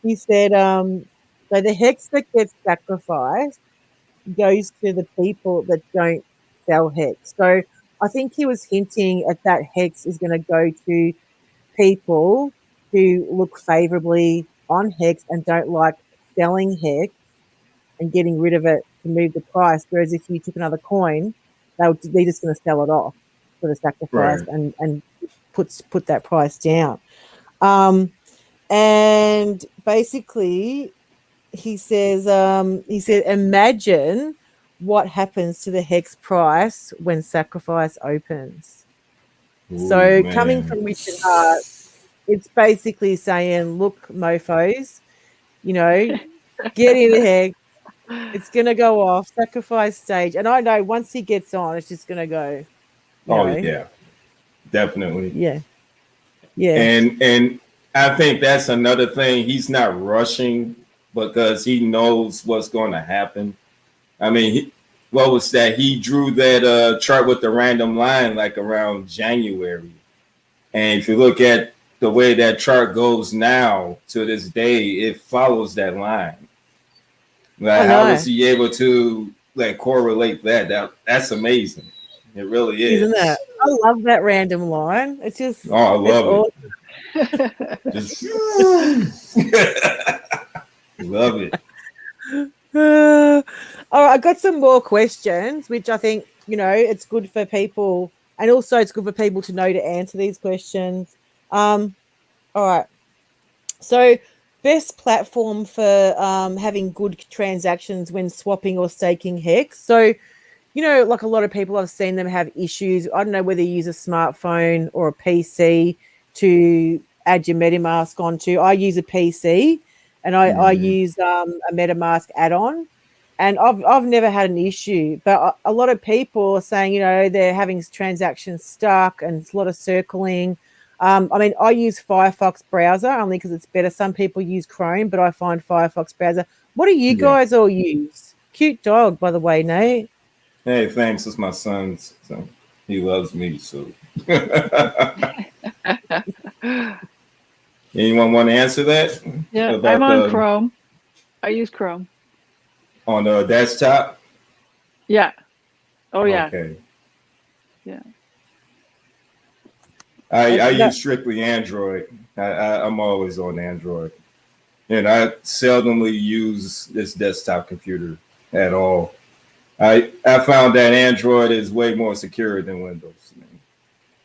He said, so the Hex that gets sacrificed goes to the people that don't sell Hex. So I think he was hinting at that Hex is going to go to people who look favorably on Hex and don't like selling Hex and getting rid of it to move the price. Whereas if you took another coin, they're just going to sell it off for the sacrifice and put that price down. And basically he said, imagine what happens to the Hex price when sacrifice opens. Ooh, so man. Coming from Richard Hart, it's basically saying, look, mofos, get in the Hex. It's going to go off, sacrifice stage. And I know once he gets on, it's just going to go. Yeah, definitely. Yeah. And I think that's another thing. He's not rushing because he knows what's going to happen. I mean, what was that? He drew that chart with the random line like around January. And if you look at the way that chart goes now to this day, it follows that line. Like, how is he able to correlate that? That's amazing. It really is. Isn't it? I love that random line. It's just I love it. Just love it. All right, I got some more questions, which I think it's good for people, and also it's good for people to know to answer these questions. All right, so best platform for having good transactions when swapping or staking Hex. So like a lot of people, I've seen them have issues. I don't know whether you use a smartphone or a PC to add your MetaMask onto. I use a PC, and I use a MetaMask add-on, and I've never had an issue. But a lot of people are saying, they're having transactions stuck and it's a lot of circling. I mean, I use Firefox browser only because it's better. Some people use Chrome, but I find Firefox browser. What do you guys all use? Cute dog, by the way, Nate. Hey, thanks. It's my son's. So he loves me. So anyone want to answer that? Yeah, I'm on Chrome. I use Chrome. On the desktop? Yeah. Oh, yeah. Okay. Yeah. I use strictly Android. I'm always on Android. And I seldomly use this desktop computer at all. I found that Android is way more secure than Windows.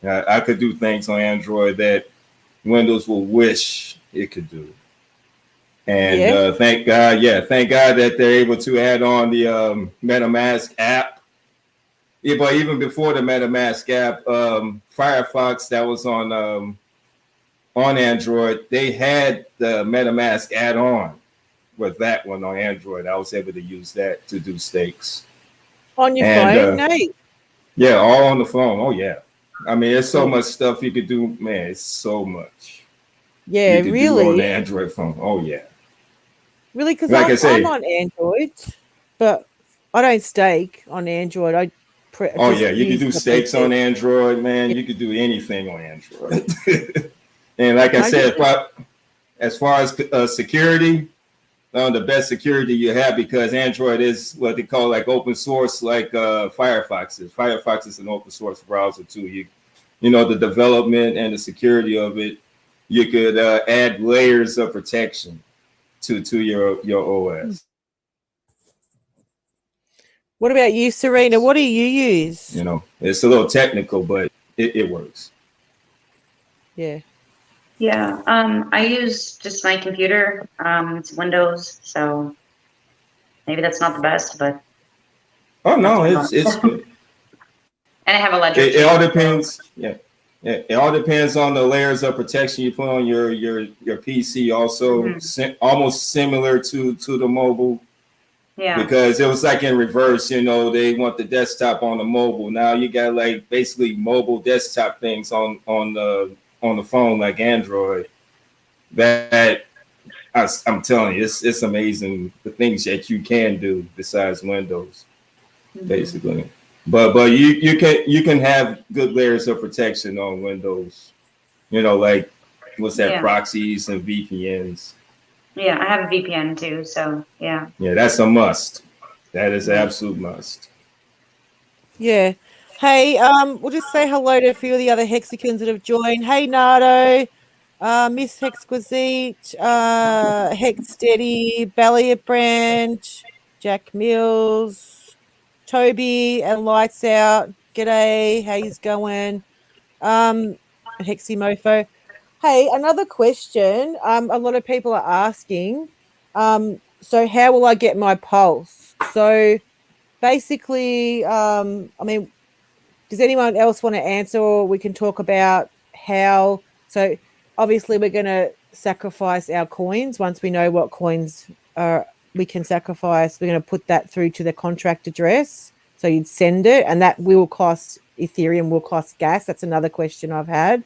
I could do things on Android that Windows will wish it could do. And thank God that they're able to add on the MetaMask app Yeah, but even before the MetaMask app, Firefox that was on Android, they had the MetaMask add-on with that one on Android. I was able to use that to do stakes. On your phone? No. Yeah, all on the phone. Oh yeah. I mean, there's so much stuff you could do, man. It's so much. Yeah, you could really. do on the Android phone. Oh yeah. Really, because like I'm on Android, but I don't stake on Android. Oh yeah, you can do stakes on Android, man. You could do anything on Android. And like I said, as far as security, the best security you have, because Android is what they call like open source, like Firefox is. Firefox is an open source browser too. You know the development and the security of it. You could add layers of protection to your OS. What about you, Serena? What do you use? You know, it's a little technical, but it works. Yeah. Yeah. I use just my computer. It's Windows, so maybe that's not the best, but oh no, it's good. And I have a ledger. It all depends. Yeah. It all depends on the layers of protection you put on your PC. Also, almost similar to the mobile. Yeah. Because it was like in reverse. You know, they want the desktop on the mobile. Now you got like basically mobile desktop things on the phone like Android. That I'm telling you, it's amazing the things that you can do besides Windows, basically. But you can have good layers of protection on Windows. You know, like what's that, proxies and VPNs. Yeah, I have a VPN too, so yeah. Yeah, that's a must. That is an absolute must. Yeah. Hey, we'll just say hello to a few of the other Hexicans that have joined. Hey, Nardo, Miss Hexquisite, Hex Steady, Brand, Jack Mills, Toby, and Lights Out. G'day, how yous going? Hexy Mofo. Hey, another question. A lot of people are asking. So how will I get my pulse? So basically, I mean, does anyone else want to answer, or we can talk about how? So obviously we're going to sacrifice our coins. Once we know what coins we can sacrifice, we're going to put that through to the contract address. So you'd send it, and that will cost Ethereum, will cost gas. That's another question I've had.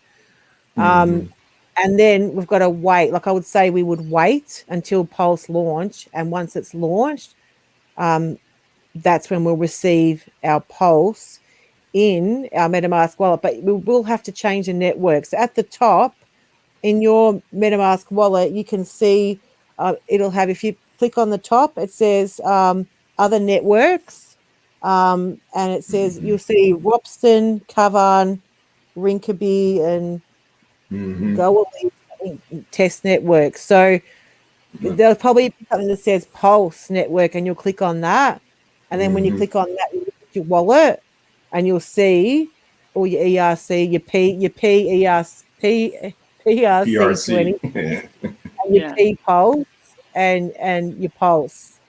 And then we've got to wait. Like I would say, we would wait until Pulse launch, and once it's launched, that's when we'll receive our Pulse in our MetaMask wallet. But we will have to change the network. So at the top in your MetaMask wallet, you can see it'll have, if you click on the top, it says other networks, and it says you'll see Ropsten, Kavan, Rinkaby, and Go test network. So there'll probably be something that says Pulse network, and you'll click on that, and then when you click on that, you look at your wallet, and you'll see all your ERC, your PRC 20, and your P Pulse, and your Pulse.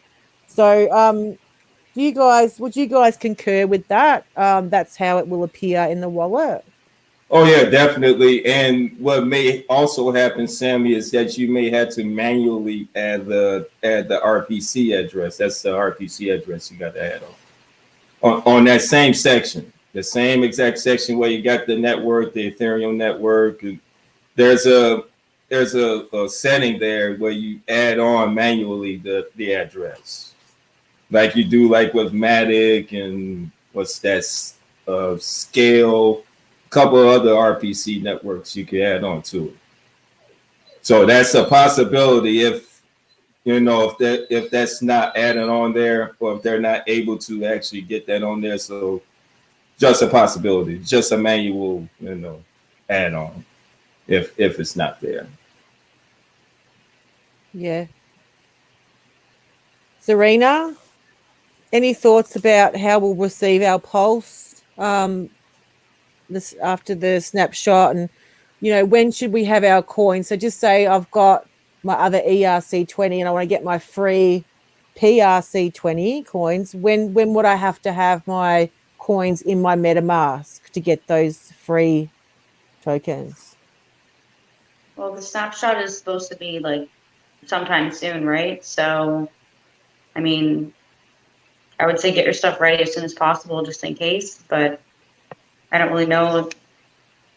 So would you guys concur with that? That's how it will appear in the wallet. Oh yeah, definitely. And what may also happen, Sammy, is that you may have to manually add the RPC address. That's the RPC address you got to add on that same section, the same exact section where you got the network, the Ethereum network. There's a setting there where you add on manually the address, like you do like with Matic and what's that, Scale. Couple of other RPC networks you can add on to it. So that's a possibility if that's not added on there, or if they're not able to actually get that on there. So just a possibility, just a manual, add on if it's not there. Yeah. Serena, any thoughts about how we'll receive our Pulse? This after the snapshot, and when should we have our coins? So just say I've got my other ERC20 and I want to get my free PRC20 coins. When would I have to have my coins in my MetaMask to get those free tokens? Well, the snapshot is supposed to be like sometime soon, right? So, I mean, I would say get your stuff ready as soon as possible, just in case. But I don't really know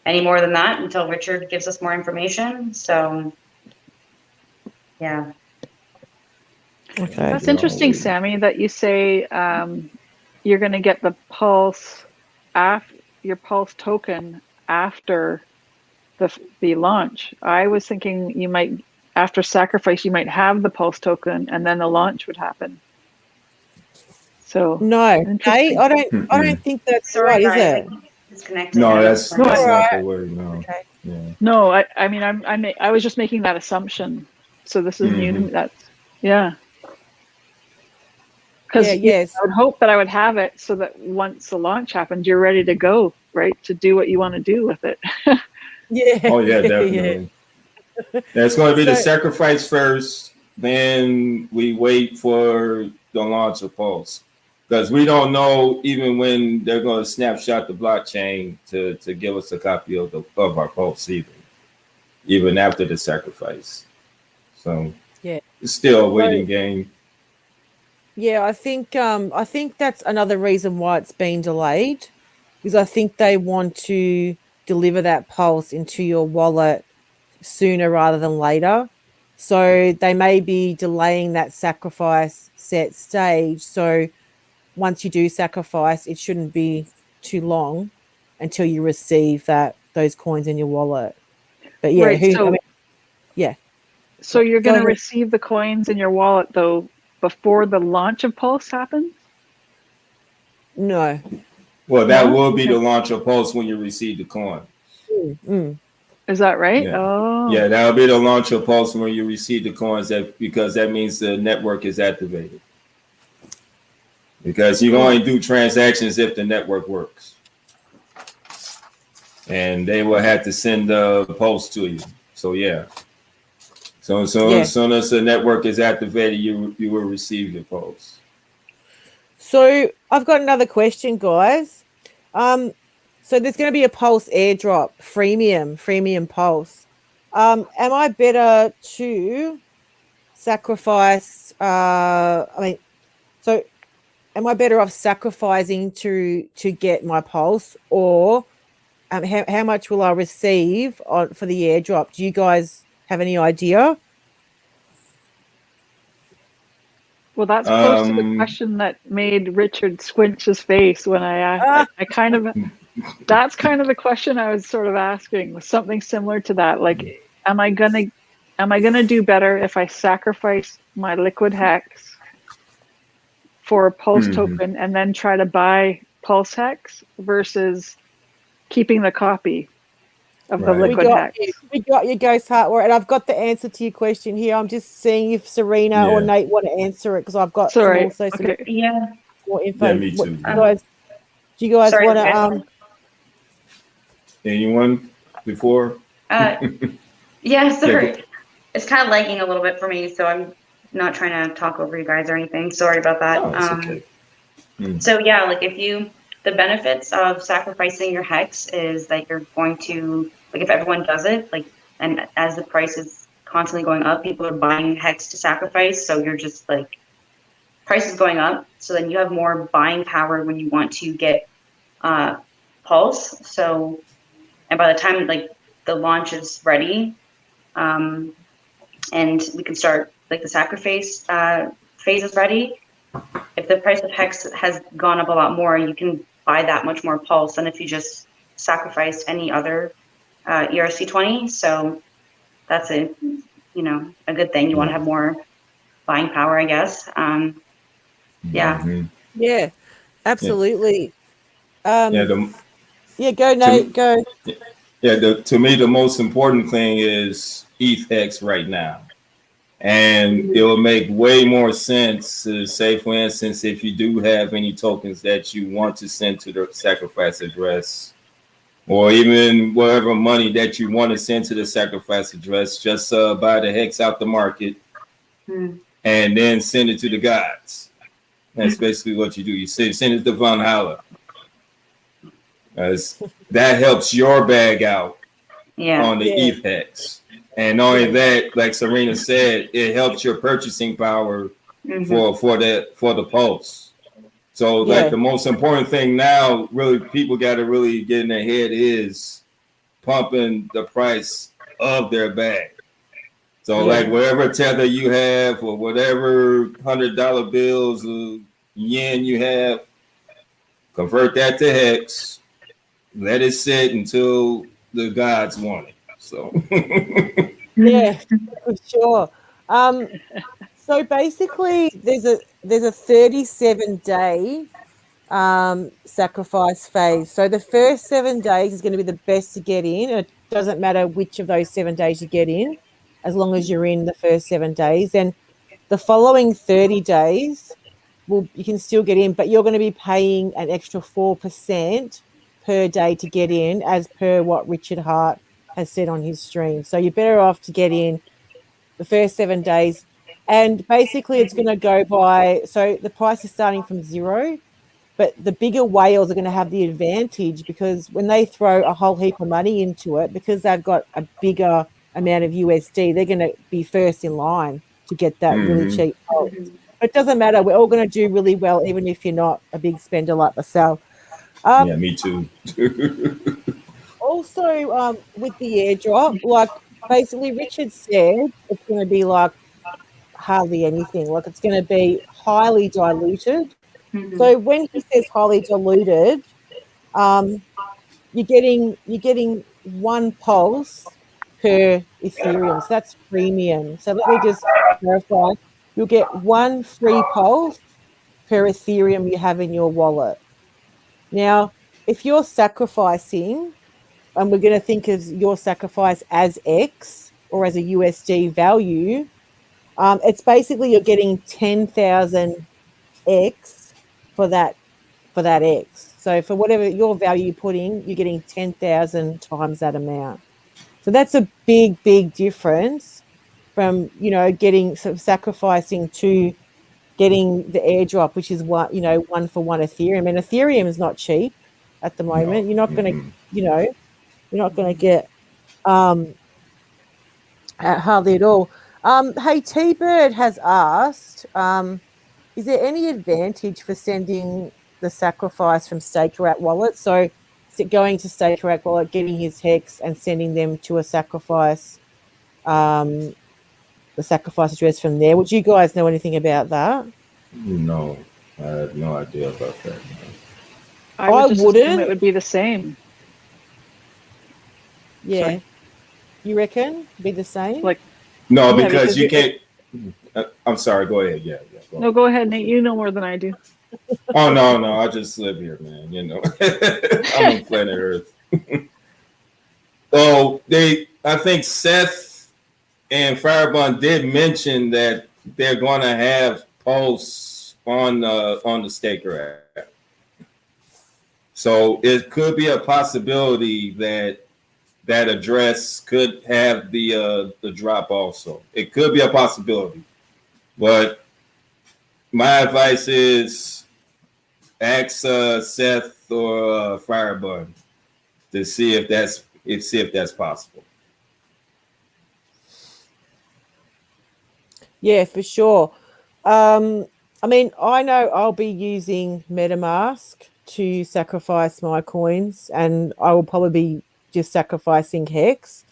any more than that until Richard gives us more information. So, yeah. Okay. That's interesting, Sammy, that you say you're going to get the Pulse your Pulse token after the launch. I was thinking you might, after sacrifice, you might have the Pulse token and then the launch would happen. So No, I don't think that's right, is it? Disconnected. No, that's No, not the way. No. Okay. Yeah. No, I mean, I was just making that assumption. So this is new to me. That's, yeah. Because yes. I would hope that I would have it so that once the launch happens, you're ready to go, right? To do what you want to do with it. Yeah. Oh yeah, definitely. Yeah. It's going to be the sacrifice first, then we wait for the launch of Pulse. Because we don't know even when they're going to snapshot the blockchain to give us a copy of our Pulse even after the sacrifice. So yeah, it's still a waiting game. Yeah, I think that's another reason why it's been delayed, because I think they want to deliver that Pulse into your wallet sooner rather than later. So they may be delaying that sacrifice set stage. So once you do sacrifice, it shouldn't be too long until you receive those coins in your wallet. But yeah, right, yeah. So you're going to receive the coins in your wallet though before the launch of Pulse happens? No. Well, that will be the launch of Pulse when you receive the coin. Is that right? Yeah. Oh. Yeah, that'll be the launch of Pulse when you receive the coins, because that means the network is activated. Because you can only do transactions if the network works. And they will have to send the Pulse to you. So yeah. So as soon as the network is activated, you will receive the Pulse. So I've got another question, guys. So there's going to be a Pulse airdrop, freemium Pulse. Am I better to sacrifice? So am I better off sacrificing to get my Pulse, or how much will I receive for the airdrop? Do you guys have any idea? Well, that's close to the question that made Richard squinch his face when I asked. That's kind of the question I was sort of asking, was something similar to that. Like, am I gonna do better if I sacrifice my liquid hex for a Pulse token and then try to buy Pulse hex versus keeping the copy of the liquid hex? We got you, Ghost Heartware, and I've got the answer to your question here. I'm just seeing if Serena or Nate want to answer it, because I've got some more info. Yeah, me too. Do you guys want to? Anyone before? Yeah, sorry. It's kind of lagging a little bit for me, so I'm not trying to talk over you guys or anything. Sorry about that. Oh, it's okay. So yeah, like the benefits of sacrificing your hex is that you're going to, like, if everyone does it, like, and as the price is constantly going up, people are buying hex to sacrifice. So you're just like, price is going up. So then you have more buying power when you want to get Pulse. So, and by the time like the launch is ready, and we can start like the sacrifice phase is ready, if the price of hex has gone up a lot more, you can buy that much more Pulse than if you just sacrificed any other ERC20. So that's a good thing. You want to have more buying power, I guess. Yeah, absolutely. Go Nate, go. Yeah, to me, the most important thing is ETH hex right now. And it will make way more sense to say, for instance, if you do have any tokens that you want to send to the sacrifice address, or even whatever money that you want to send to the sacrifice address, just buy the hex out the market and then send it to the gods. That's basically what you do. You send it to Valhalla. as that helps your bag out Yeah. on the ETH hex. And not only that, like Serena said, it helps your purchasing power for the pulse. So like the most important thing now, really, people got to really get in their head is pumping the price of their bag. So like whatever tether you have or whatever $100 bills or yen you have, convert that to hex. Let it sit until the gods want it. So Yeah, for sure. So basically, there's a 37-day sacrifice phase. So the first 7 days is going to be the best to get in. It doesn't matter which of those 7 days you get in, as long as you're in the first 7 days. Then the following 30 days, you can still get in, but you're going to be paying an extra 4% per day to get in, as per what Richard Hart has said on his stream. So you're better off to get in the first 7 days. And basically it's going to go by, so the price is starting from 0, but the bigger whales are going to have the advantage because when they throw a whole heap of money into it, because they've got a bigger amount of USD, they're going to be first in line to get that really cheap pulse. But it doesn't matter. We're all going to do really well, even if you're not a big spender like myself. yeah, me too. Also, with the airdrop, like basically Richard said, it's going to be like hardly anything. Like it's going to be highly diluted. So when he says highly diluted, you're getting one pulse per Ethereum. So that's premium. So let me just clarify. You'll get one free pulse per Ethereum you have in your wallet. Now, if you're sacrificing, and we're going to think of your sacrifice as X or as a USD value, it's basically you're getting 10,000 X for that X. So for whatever your value you put in, you're getting 10,000 times that amount. So that's a big, big difference from, getting sort of sacrificing to getting the airdrop, which is one for one Ethereum. And Ethereum is not cheap at the moment. You're not going to, you're not going to get hardly at all. Hey, T-Bird has asked, is there any advantage for sending the sacrifice from Stakerat wallet? So is it going to Stakerat wallet, getting his hex and sending them to a sacrifice, the sacrifice address from there? Would you guys know anything about that? No, I have no idea about that. I would just assume it would be the same. Yeah. Sorry. You reckon be the same? No, because you can't. I'm sorry. Go ahead. Yeah. No, go ahead, Nate. You know more than I do. Oh no! I just live here, man. I'm on planet Earth. I think Seth and Firebun did mention that they're going to have Pulse on the Staker app. So it could be a possibility that address could have the drop also. It could be a possibility, but my advice is ask Seth or Firebun to see if that's possible. Yeah, for sure. I mean, I know I'll be using MetaMask to sacrifice my coins, and I will probably be just sacrificing Hex.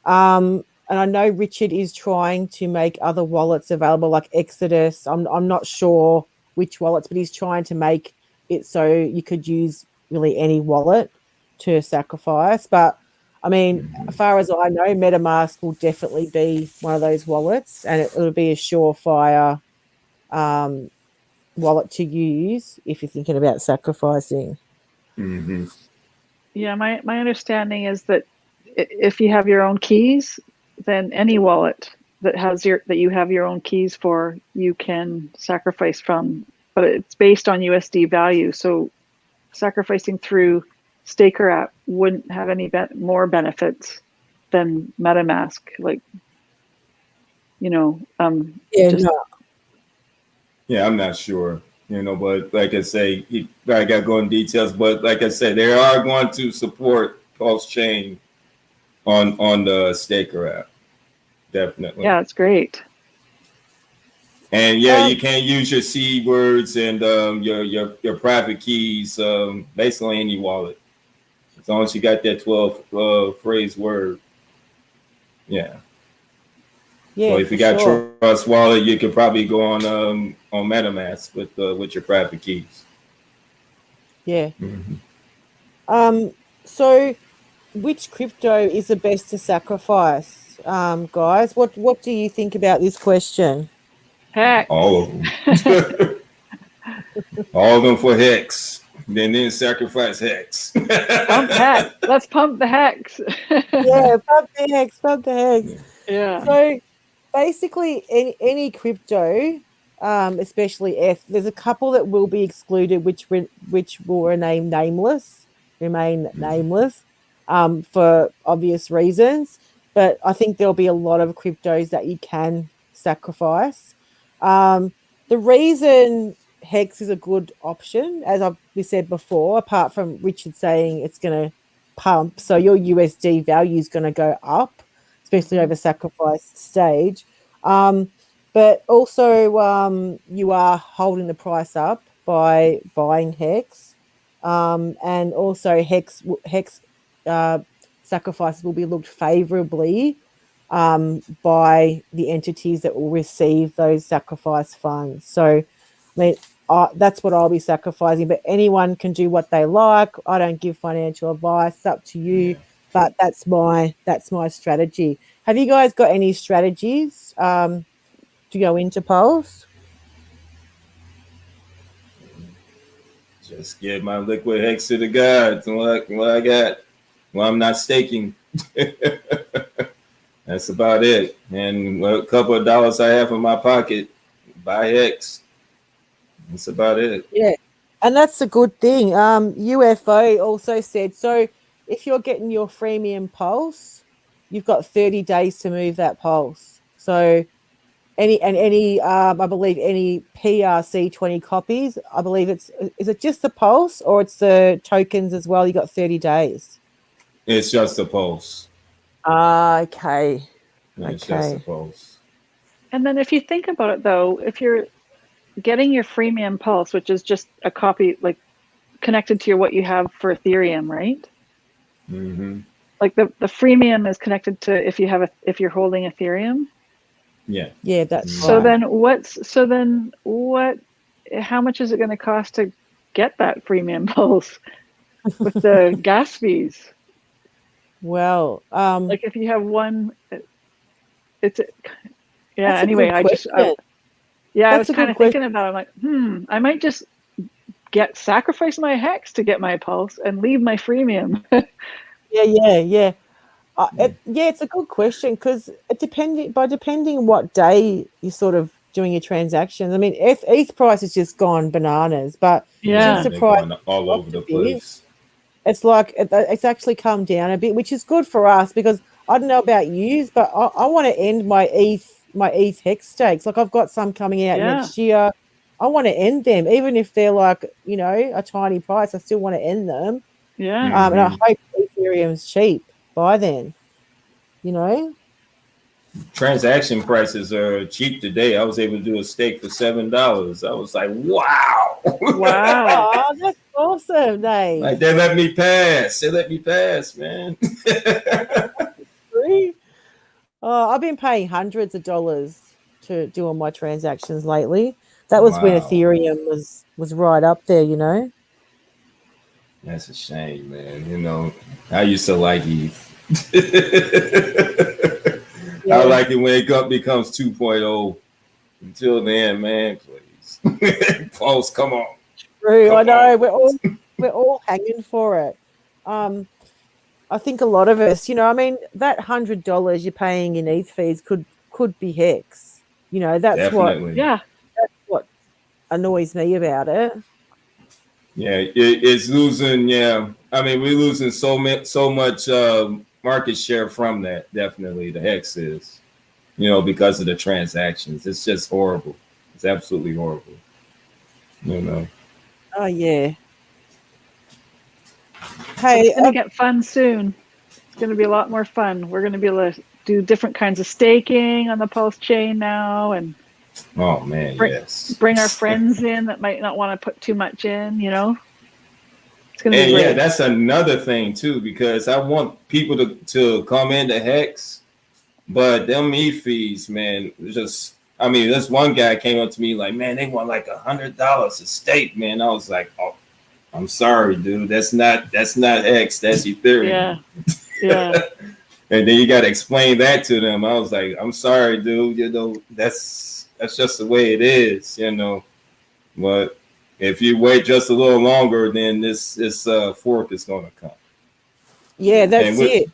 And I know Richard is trying to make other wallets available, like Exodus. I'm not sure which wallets, but he's trying to make it so you could use really any wallet to sacrifice. But I mean, as far as I know, MetaMask will definitely be one of those wallets, and it'll be a surefire wallet to use if you're thinking about sacrificing. Mm-hmm. Yeah, my understanding is that if you have your own keys, then any wallet that you have your own keys for, you can sacrifice from, but it's based on USD value. So sacrificing through Staker app wouldn't have any more benefits than MetaMask. Yeah, I'm not sure. You know, but like I say, I got to go in details. But like I said, they are going to support PulseChain on the Staker app, definitely. Yeah, it's great. And yeah, you can't use your seed words and your private keys, basically any wallet, as long as you got that 12 phrase word. Yeah. Yeah. So if you got Trust Wallet, you could probably go on MetaMask with your private keys. Yeah. Mm-hmm. So which crypto is the best to sacrifice, guys? What do you think about this question? Hex. All of them. All of them for Hex. Then sacrifice Hex. Pump Hex. Let's pump the Hex. Yeah, pump the Hex, pump the Hex. Yeah. So basically any crypto, especially F, there's a couple that will be excluded which will remain nameless for obvious reasons. But I think there'll be a lot of cryptos that you can sacrifice. The reason Hex is a good option, as we said before, apart from Richard saying it's going to pump, so your USD value is going to go up, especially over sacrifice stage. But also you are holding the price up by buying Hex. And also Hex sacrifices will be looked favorably by the entities that will receive those sacrifice funds. So, I mean, that's what I'll be sacrificing, but anyone can do what they like. I don't give financial advice. It's up to you, but that's my strategy. Have you guys got any strategies to go into Pulse? Just get my liquid Hex to the gods. What I got. Well, I'm not staking. That's about it. And a couple of dollars I have in my pocket, buy Hex. That's about it. Yeah, and that's a good thing. UFO also said, so if you're getting your freemium Pulse, you've got 30 days to move that Pulse. So I believe any PRC 20 copies, I believe is it just the Pulse or it's the tokens as well? You got 30 days. It's just the Pulse. Okay. It's just the Pulse. And then if you think about it though, if you're getting your freemium Pulse, which is just a copy like connected to what you have for Ethereum, right? Mm-hmm. Like the freemium is connected to if you're holding Ethereum. Yeah. Yeah, that's so right. How much is it going to cost to get that freemium Pulse with the gas fees? Well, like if you have one, it's that's anyway, I was kind of thinking about it. I'm like, I might just sacrifice my Hex to get my Pulse and leave my freemium. Yeah. It's a good question because depending what day you're sort of doing your transactions. I mean, ETH price has just gone bananas, but since the price all over the place, it's like it's actually come down a bit, which is good for us because I don't know about you, but I want to end my ETH Hex stakes. Like I've got some coming out next year. I want to end them, even if they're like a tiny price. I still want to end them. Yeah. And I hope Ethereum's cheap by then. Transaction prices are cheap today. I was able to do a stake for $7. I was like, wow. Oh, that's awesome, Dave. Like they let me pass. They let me pass, man. I've been paying hundreds of dollars to do all my transactions lately. That was when Ethereum was right up there, That's a shame, man. I used to like ETH. I like it when it becomes 2.0. Until then, man, please. Pulse, come on. True, I know. We're all hanging for it. I think a lot of us, that $100 you're paying in ETH fees could be Hex. That's Definitely. that's what annoys me about it. Yeah, it's losing. Yeah, I mean we're losing so much market share from that. Definitely, the Hex is, because of the transactions. It's just horrible. It's absolutely horrible. You know. Oh yeah. So Hey, it's going to get fun soon. It's going to be a lot more fun. We're going to be able to do different kinds of staking on the PulseChain now, and Oh man, yes. bring our friends in that might not want to put too much in. You know, it's going to be And great. yeah, that's another thing too, because I want people to come into Hex, but them fees, man, just I mean, this one guy came up to me like, man, they want like $100 a stake, man. I was like, oh, I'm sorry, dude. That's not X, that's Ethereum. Yeah. And then you got to explain that to them. I was like, I'm sorry, dude. You know, that's just the way it is, you know. But if you wait just a little longer, then this fork is going to come. yeah, that's it.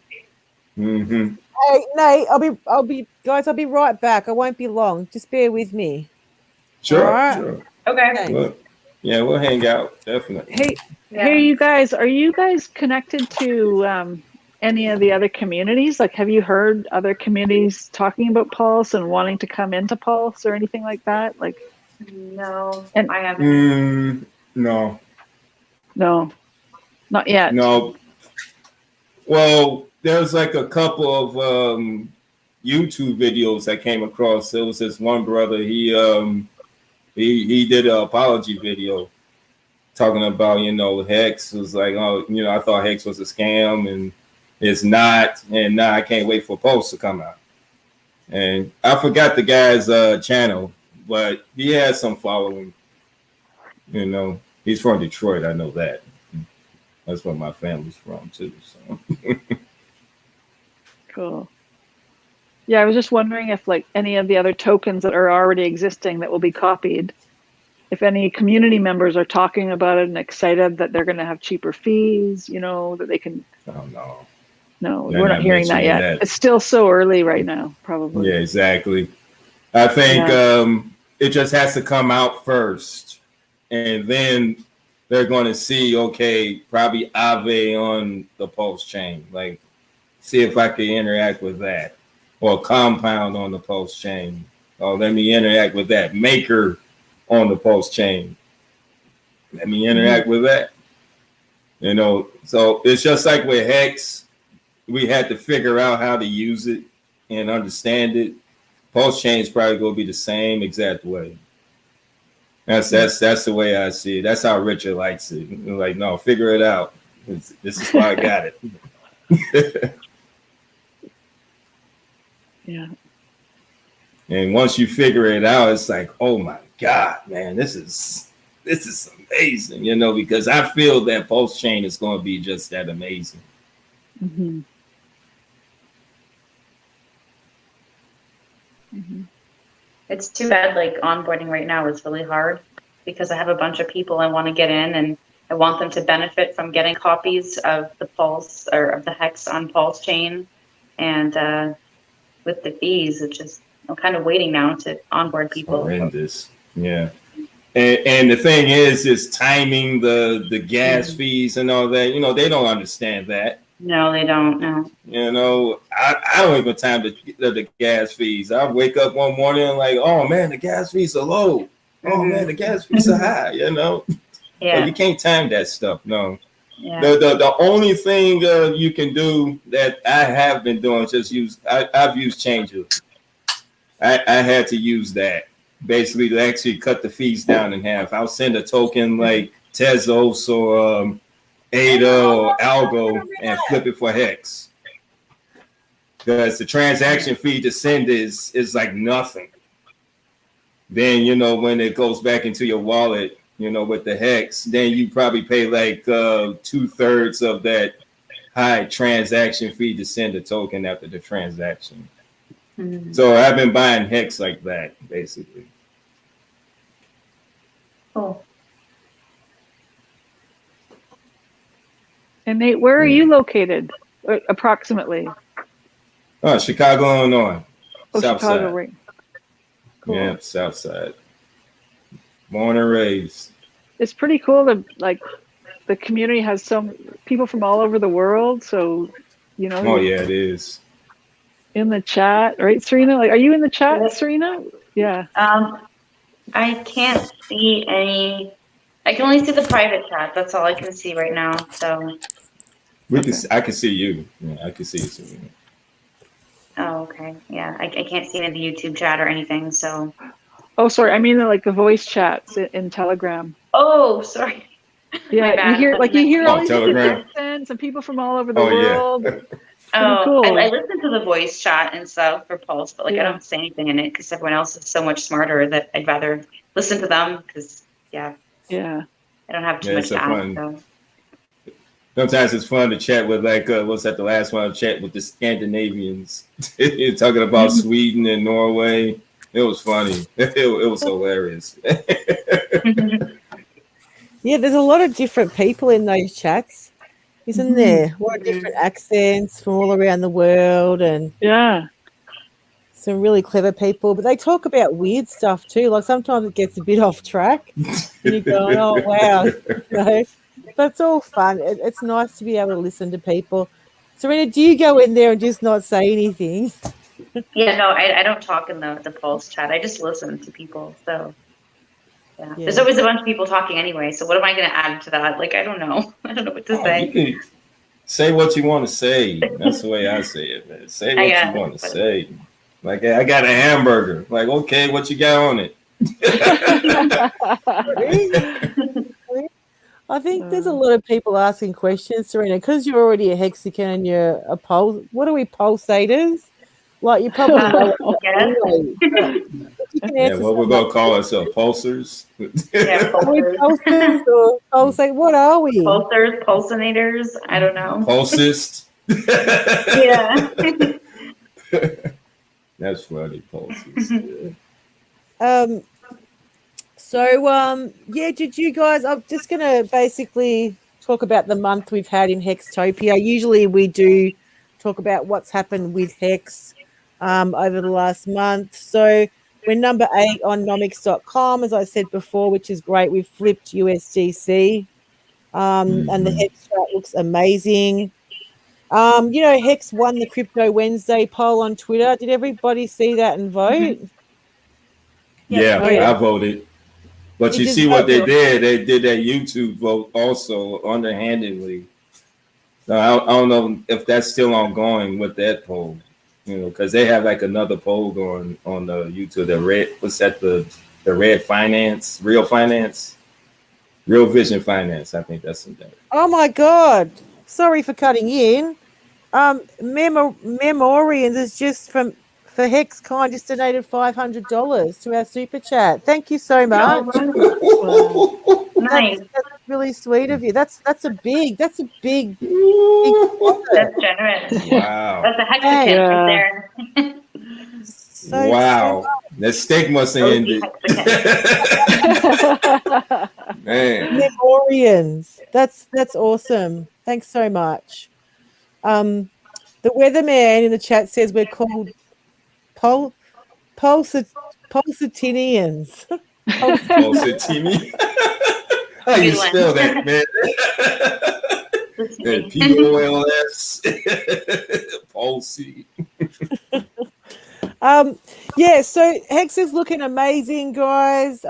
Mm-hmm. Hey, Nate, I'll be guys, I'll be right back. I won't be long. Just bear with me. Sure, All right. sure. Okay. Well, yeah, we'll hang out, definitely. Hey, you guys, are you guys connected to any of the other communities? Like, have you heard other communities talking about Pulse and wanting to come into Pulse or anything like that? Like, No, and I haven't. No, not yet. no. Well, there's like a couple of YouTube videos I came across. There was this one brother. He did an apology video talking about, you know, Hex was like, oh, you know, I thought Hex was a scam and it's not, and now I can't wait for Pulse to come out. And I forgot the guy's channel, but he has some following. You know, he's from Detroit. I know that. That's where my family's from too. So Cool. Yeah, I was just wondering if like any of the other tokens that are already existing that will be copied, if any community members are talking about it and excited that they're going to have cheaper fees, you know, that they can. Oh no. No, They're we're not hearing that yet. It's still so early right now, probably. Yeah, exactly. I think it just has to come out first, and then they're going to see, okay, probably Aave on the PulseChain. Like, see if I can interact with that, or Compound on the PulseChain. Oh, let me interact with that. Maker on the PulseChain. Let me interact with that. You know, so it's just like with Hex. We had to figure out how to use it and understand it. PulseChain is probably going to be the same exact way. That's the way I see it. That's how Richard likes it. Like, no, figure it out. This is why I got it. Yeah. And once you figure it out, it's like, oh my God, man, this is amazing, you know, because I feel that PulseChain is going to be just that amazing. Mm-hmm. Mm-hmm. It's too bad, like, onboarding right now is really hard because I have a bunch of people I want to get in and I want them to benefit from getting copies of the Pulse or of the Hex on PulseChain. And with the fees, it's just, I'm kind of waiting now to onboard people. Horrendous. Yeah. And the thing is timing the gas fees and all that. You know, they don't understand that. No, they don't. No. You know, I don't even time the gas fees. I wake up one morning and like, oh man, the gas fees are low. Oh man, the gas fees are high. You know, Yeah. But you can't time that stuff. No. Yeah. The only thing you can do that I have been doing is just I've used Changes. I had to use that basically to actually cut the fees down in half. I'll send a token like Tezos or ADA or Algo and flip it for Hex. Because the transaction fee to send is like nothing. Then, you know, when it goes back into your wallet, you know, with the Hex, then you probably pay like 2/3 of that high transaction fee to send a token after the transaction. Mm-hmm. So I've been buying Hex like that, basically. Cool. And Nate, where are you located, approximately? Oh, Chicago, Illinois. Oh, South Chicago, side. right. Cool. Yeah, South side. Born and raised. It's pretty cool that like the community has some people from all over the world. So, you know. Oh yeah, it is. In the chat, right, Serena? Like, are you in the chat, Serena? Yeah. I can't see any I can only see the private chat. That's all I can see right now. So. I can see you. Yeah, I can see you too. Oh, okay. Yeah, I can't see any of the YouTube chat or anything. So. Oh, sorry. I mean, like the voice chats in Telegram. Oh, sorry. Yeah, My bad. you hear all these Telegram. accents and people from all over the Oh, world. yeah. Pretty cool. I listen to the voice chat and stuff for Pulse, but like I Yeah. don't say anything in it because everyone else is so much smarter that I'd rather listen to them because Yeah. I don't have too Yeah, much it's to a add. fun- So. Sometimes it's fun to chat with, like, what's that? The last one I chat with the Scandinavians. You're talking about Sweden and Norway. It was funny. It was hilarious. Yeah, there's a lot of different people in those chats, isn't there? A lot of different accents from all around the world, and Yeah. some really clever people. But they talk about weird stuff too. Like sometimes it gets a bit off track, and you're going, "Oh wow!" You know? But it's all fun. It's nice to be able to listen to people. Serena, do you go in there and just not say anything? Yeah, no, I don't talk in the Pulse chat. I just listen to people. So yeah. There's always a bunch of people talking anyway. So what am I going to add to that? Like I don't know. I don't know what to say. You can say what you want to say. That's the way I say it, man. Say what you want to say. Like, I got a hamburger. Like, okay, what you got on it? I think there's a lot of people asking questions, Serena, because you're already a Hexican and you're a pulse. What are we, pulsators? Like you probably know it anyway. Yeah, what we're gonna call ourselves, pulsers. Yeah, Are we pulsers or pulsate? What are we? Pulsers, pulsinators. I don't know. Pulsist. Yeah. That's funny, pulsist. Yeah, did you guys? I'm just gonna basically talk about the month we've had in Hextopia. Usually we do talk about what's happened with Hex over the last month. So we're number 8 on nomics.com, as I said before, which is great. We've flipped USDC, and the Hex chart looks amazing. Hex won the Crypto Wednesday poll on Twitter. Did everybody see that and vote? Yeah, yeah. I voted. But you see what they did? They did that YouTube vote also underhandedly. Now, I don't know if that's still ongoing with that poll, because they have like another poll going on the YouTube. The red, what's that? The red finance, real finance, real vision finance. I think that's something. Oh my God! Sorry for cutting in. Memorians is just for Hex Kind just donated $500 to our super chat. Thank you so much. Nice. That's really sweet of you. That's a big. That's generous. Wow. That's a Hexican right there. Wow. That steak must have ended. Man. Memorians. That's awesome. Thanks so much. The weatherman in the chat says we're called Pulsatinians. Pulsatini. How you spell that, man? POLS. Pulsy. So Hex is looking amazing, guys.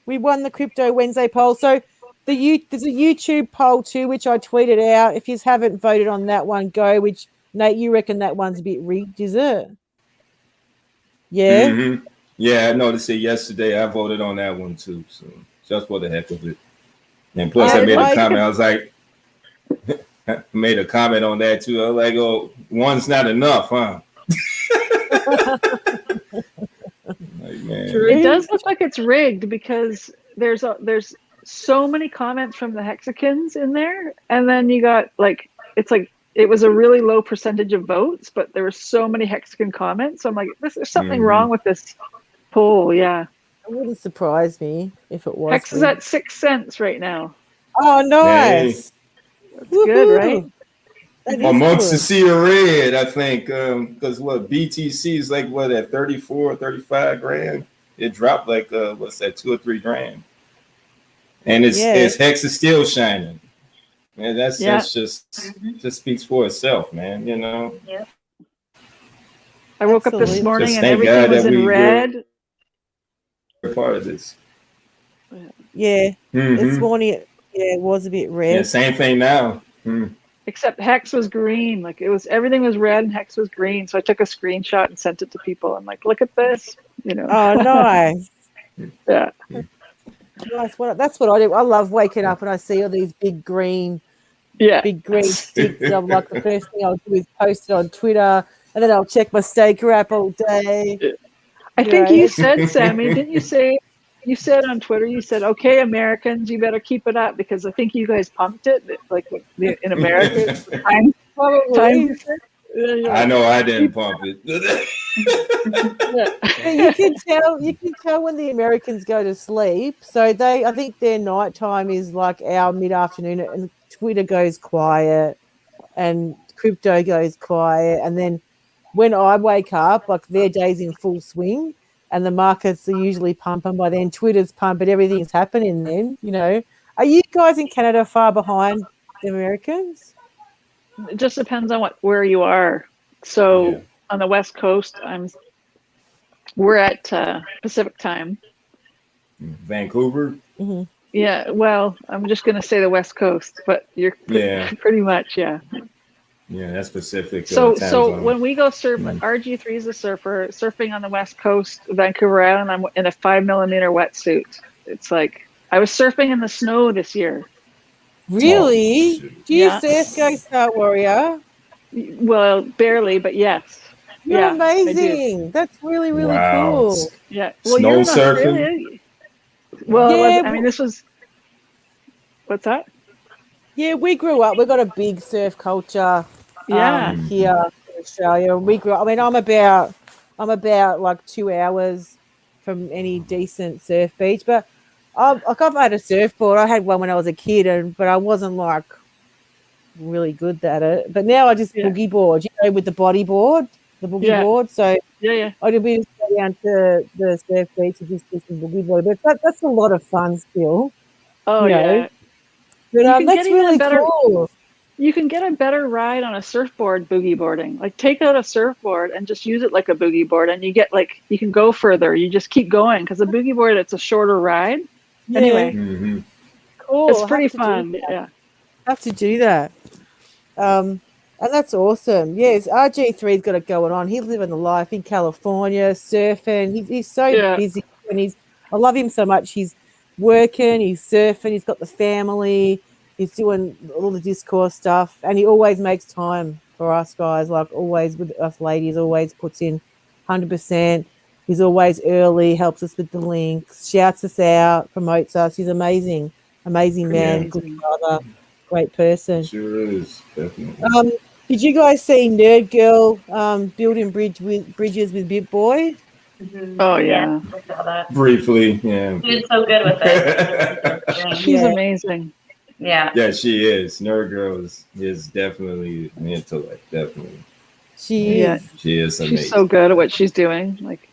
We won the Crypto Wednesday poll. So there's a YouTube poll too, which I tweeted out. If you haven't voted on that one, go. Which Nate, you reckon that one's a bit rigged, is it? Yeah. Mm-hmm. Yeah, I noticed it yesterday. I voted on that one too. So just for the heck of it. And plus, I made a comment. I was like, I made a comment on that too. I was like, oh, one's not enough, huh? Like, man. It does look like it's rigged because there's so many comments from the Hexicans in there, and then you got it was a really low percentage of votes, but there were so many Hexican comments. So I'm like, there's something wrong with this poll. Yeah, it wouldn't surprise me if it was. Hex is at 6 cents right now. Oh, nice. Hey. That's good, right? Amongst the sea of red, I think, because BTC is like at 34, 35 grand. It dropped like what's that, 2 or 3 grand, and its Hex is still shining. And that's just speaks for itself, man. Yeah. I woke up this morning and everything was in red. We're part of this. Yeah, this Mhm. morning, it was a bit Yeah, red. same thing now. Except Hex was green. Like everything was red and Hex was green. So I took a screenshot and sent it to people. I'm like, look at this, you know. Oh, nice. Yeah. Nice. That's what I do. I love waking up and I see all these big green sticks. And I'm like, the first thing I'll do is post it on Twitter, and then I'll check my Staker app all day. I think you said, Sammy, didn't you say? You said on Twitter, you said, "Okay, Americans, you better keep it up," because I think you guys pumped it, like in America. Time. Probably. I know I didn't pump it. But you can tell when the Americans go to sleep. So I think their nighttime is like our mid-afternoon, and Twitter goes quiet and crypto goes quiet, and then when I wake up, like their day's in full swing and the markets are usually pumping by then. Twitter's pumping, everything's happening then, you know. Are you guys in Canada far behind the Americans? It just depends on where you are. So on the West Coast, we're at Pacific time. Vancouver. Mm-hmm. Yeah, well, I'm just going to say the West Coast, but you're pretty much, yeah. Yeah, that's Pacific. So when we go surf, RG3 is a surfer surfing on the West Coast, Vancouver Island. I'm in a 5mm wetsuit. It's like I was surfing in the snow this year. Really? Do you surf, Go Star Warrior? Well, barely, but yes. You're amazing. That's really, really cool. Yeah. Well, snow you're in surfing. Australia. Well, I mean, this was. What's that? Yeah, we grew up. We've got a big surf culture. Here in Australia. We grew up. I mean, I'm about like 2 hours from any decent surf beach, but I've had a surfboard. I had one when I was a kid, but I wasn't like really good at it. But now I just boogie board, you know, with the bodyboard, the boogie board. So I do just go down to the surf beach and just do some boogie board. But that's a lot of fun still. Oh yeah. But that's really cool. You can get a better ride on a surfboard boogie boarding. Like take out a surfboard and just use it like a boogie board, and you get you can go further. You just keep going because a boogie board, it's a shorter ride. Yeah. Anyway, cool. It's pretty fun. Yeah, I have to do that. And that's awesome. Yes, RG3's got it going on. He's living the life in California, surfing. He's so busy, and I love him so much. He's working, he's surfing, he's got the family. He's doing all the Discourse stuff, and he always makes time for us guys, like always with us ladies, always puts in 100%. He's always early, helps us with the links, shouts us out, promotes us. He's amazing man, good brother, great person. Sure is, definitely. Did you guys see Nerd Girl building bridges with Big Boy? Mm-hmm. Oh yeah. I saw that. Briefly, yeah. She was so good with it. She's amazing. Yeah. Yeah, she is. Nerd Girl is definitely an intellect, definitely. She is amazing. She's so good at what she's doing. Like,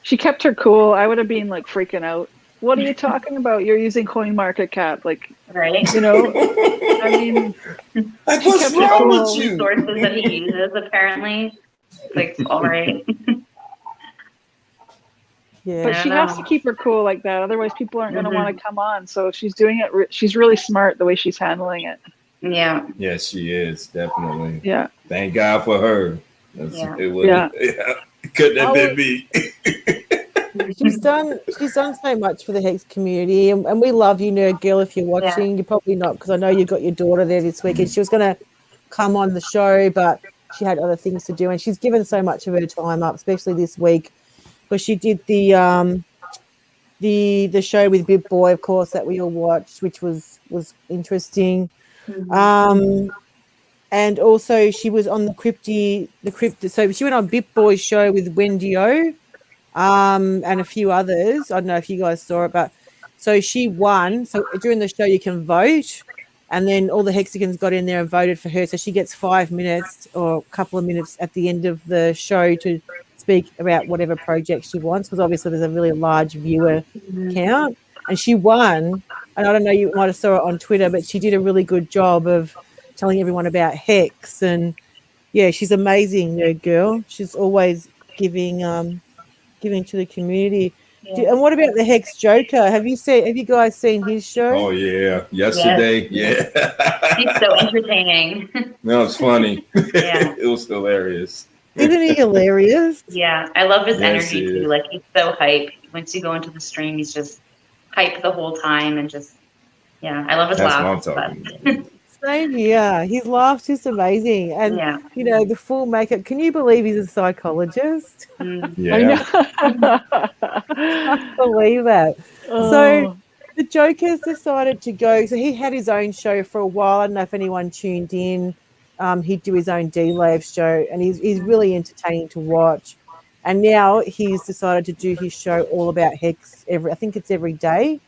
she kept her cool. I would have been like freaking out. What are you talking about? You're using CoinMarketCap, like, right? You know, I mean, what's wrong with you? Sources that he uses, apparently, like, all right. Yeah, but she has to keep her cool like that. Otherwise, people aren't going to want to come on. So she's doing it. She's really smart the way she's handling it. Yeah. Yes, she is definitely. Yeah. Thank God for her. It couldn't have been me. She's done so much for the Hex community, and we love you, Nerd Girl. If you're watching, you're probably not, because I know you've got your daughter there this week, and she was going to come on the show, but she had other things to do, and she's given so much of her time up, especially this week. But she did the show with Big Boy, of course, that we all watched, which was interesting. And also she was on the crypto. So she went on Big Boy's show with Wendy O, and a few others. I don't know if you guys saw it, but so she won. So during the show you can vote, and then all the Hexicans got in there and voted for her. So she gets 5 minutes or a couple of minutes at the end of the show to speak about whatever project she wants, because obviously there's a really large viewer count, and she won. And I don't know, you might have saw it on Twitter, but she did a really good job of telling everyone about Hex. And yeah, she's amazing, Nerd Girl. She's always giving to the community. And what about the Hex Joker? Have you guys seen his show? Oh yeah, yesterday. Yes. Yeah. He's so entertaining. That was funny. Yeah. It was hilarious. Isn't he hilarious? Yeah, I love his Yes, energy he too. is. Like he's so hype. Once you go into the stream, he's just hype the whole time and just I love his That's what I'm laugh. talking But about. Same here. His laugh's just amazing. And, yeah. the full makeup. Can you believe he's a psychologist? Mm. Yeah. I I know. believe that. Oh. So the Joker's decided to go. So he had his own show for a while. I don't know if anyone tuned in. He'd do his own D-Lab show, and he's really entertaining to watch. And now he's decided to do his show all about Hex I think it's every day.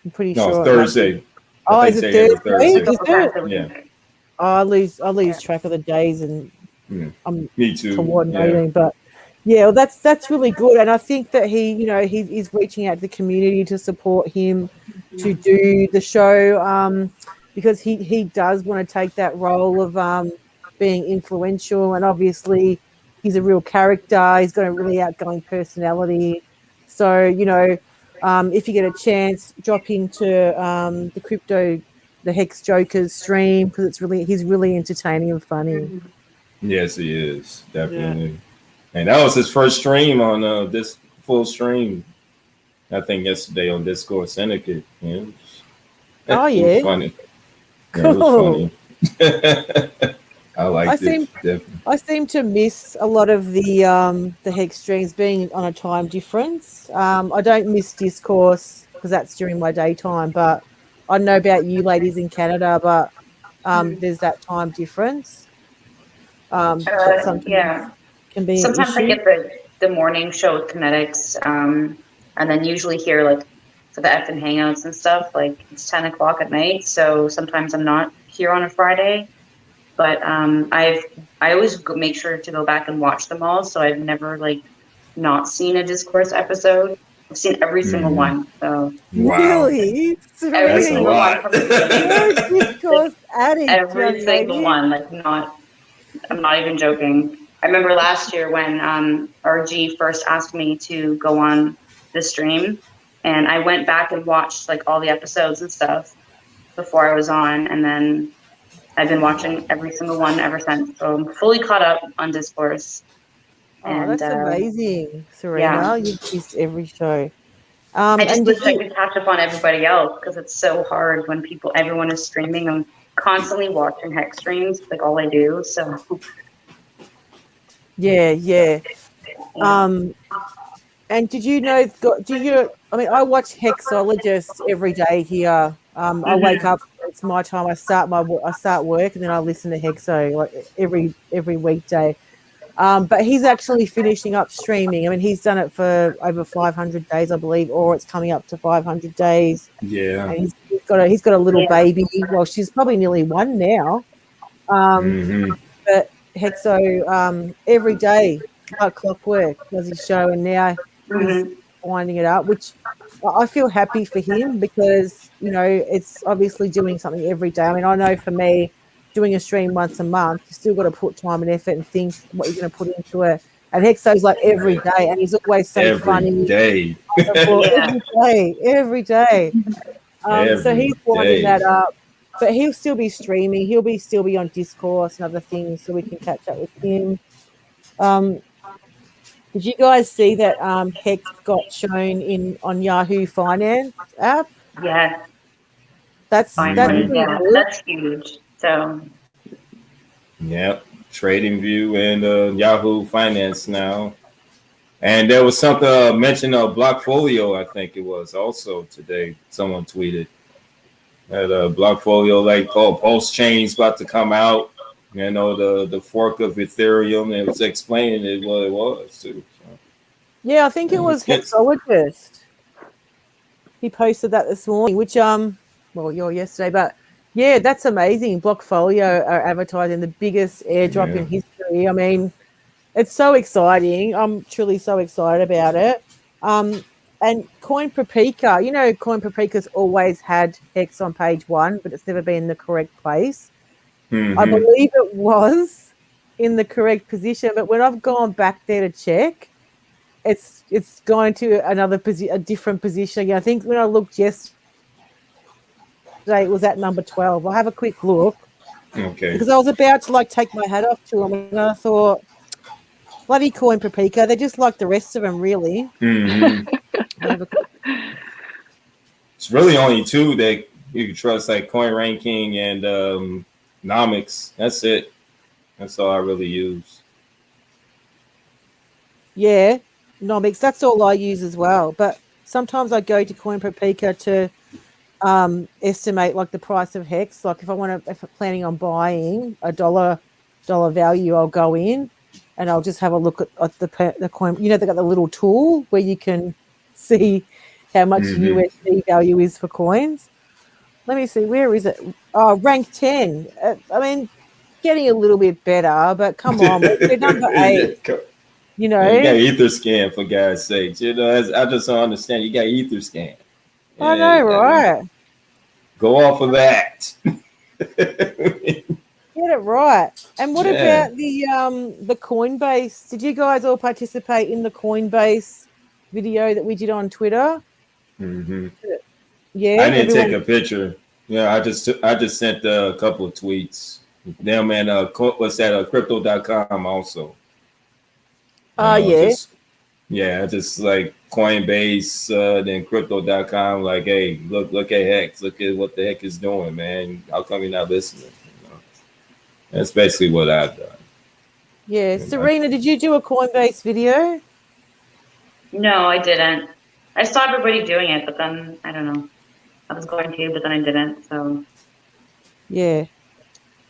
I'm pretty No, sure. Thursday. Oh, I is think it they Thursday? every Is it? Yeah. Oh, I lose track of the days, and I'm Me too. coordinating. But well, that's really good, and I think that he's reaching out to the community to support him to do the show, because he does want to take that role of being influential, and obviously he's a real character. He's got a really outgoing personality. So if you get a chance, drop into the Hex Joker's stream, because he's really entertaining and funny. Yes, he is definitely. And that was his first stream on this full stream. I think yesterday on Discourse Syndicate. Yeah. Oh, It yeah. was funny. Cool. Yeah, it was funny. I liked it. Definitely. I seem to miss a lot of the Hex streams being on a time difference. I don't miss Discourse because that's during my daytime, but I don't know about you ladies in Canada, but there's that time difference. That sometimes can be an Sometimes I issue. get the morning show with Kinetics, and then usually here like for the F and Hangouts and stuff, like it's 10 o'clock at night. So sometimes I'm not here on a Friday, but I always make sure to go back and watch them all. So I've never not seen a Discourse episode. I've seen every single one. So Wow. Really? every That's a single lot. one from the beginning. You're a Discourse addict, Every young single lady. one. I'm not even joking. I remember last year when RG first asked me to go on the stream, and I went back and watched all the episodes and stuff before I was on, and then I've been watching every single one ever since. So I'm fully caught up on Discourse. Oh, that's amazing, Serena. Yeah. You've missed every show. I just and wish I could catch up on everybody else because it's so hard when everyone is streaming. I'm constantly watching Hex streams, all I do. So yeah. And did you know? I watch Hexologists every day here. I wake up. It's my time. I start work, and then I listen to Hexo every weekday. But he's actually finishing up streaming. I mean, he's done it for over 500 days, I believe, or it's coming up to 500 days. Yeah. And he's got a little baby. Well, she's probably nearly 1 now. But Hexo every day, like clockwork, does his show, and now he's winding it up, which I feel happy for him because it's obviously doing something every day. I mean, I know for me, doing a stream once a month, you still got to put time and effort and think what you're going to put into it. And Hexo's every day, and he's always so funny. Day. Every day. So he's winding that up. But he'll still be streaming. He'll still be on Discourse and other things, so we can catch up with him. Did you guys see that Hex got shown on Yahoo Finance app? Yeah. That's pretty good. That's huge. So yeah, TradingView and Yahoo Finance now. And there was something mentioned of Blockfolio, I think it was also today. Someone tweeted that Blockfolio called PulseChain is about to come out. The fork of Ethereum. It was explaining what it was too. So. Yeah, I think it was Hexologist. He posted that this morning, which yesterday, but yeah, that's amazing. Blockfolio are advertising the biggest airdrop in history. I mean, it's so exciting. I'm truly so excited about it. And CoinPaprika, CoinPaprika's always had Hex on page 1, but it's never been in the correct place. I believe it was in the correct position, but when I've gone back there to check, it's going to a different position. I think when I looked yesterday, it was at number 12. I'll have a quick look. Okay. Because I was about to like take my hat off to them, and I thought, bloody Coin Paprika, they're just like the rest of them, really. It's really only two that you can trust, like Coin Ranking and Nomics. That's it. That's all I really use. Yeah, Nomics. That's all I use as well. But sometimes I go to Coin Paprika to estimate like the price of Hex. Like if I'm planning on buying a dollar value, I'll go in and I'll just have a look at the coin. You know, they got the little tool where you can see how much USD value is for coins. Let me see, where is it? Oh, rank 10. I mean, getting a little bit better, but come on, we're number 8. You know, you got Etherscan, for God's sakes. You know, I just don't understand. You got Etherscan. I know, right? Go off of that. Get it right. And what about the Coinbase? Did you guys all participate in the Coinbase video that we did on Twitter? Yeah, I didn't take a picture. Yeah, I just sent a couple of tweets. Them and what's that? Crypto.com also. Just like Coinbase, then Crypto.com. Like, hey, look at Hex. Look at what the heck is doing, man. How come you're not listening? You know? That's basically what I've done. Yeah, Serena, did you do a Coinbase video? No, I didn't. I saw everybody doing it, but then I don't know. I was going to, but then I didn't. So yeah,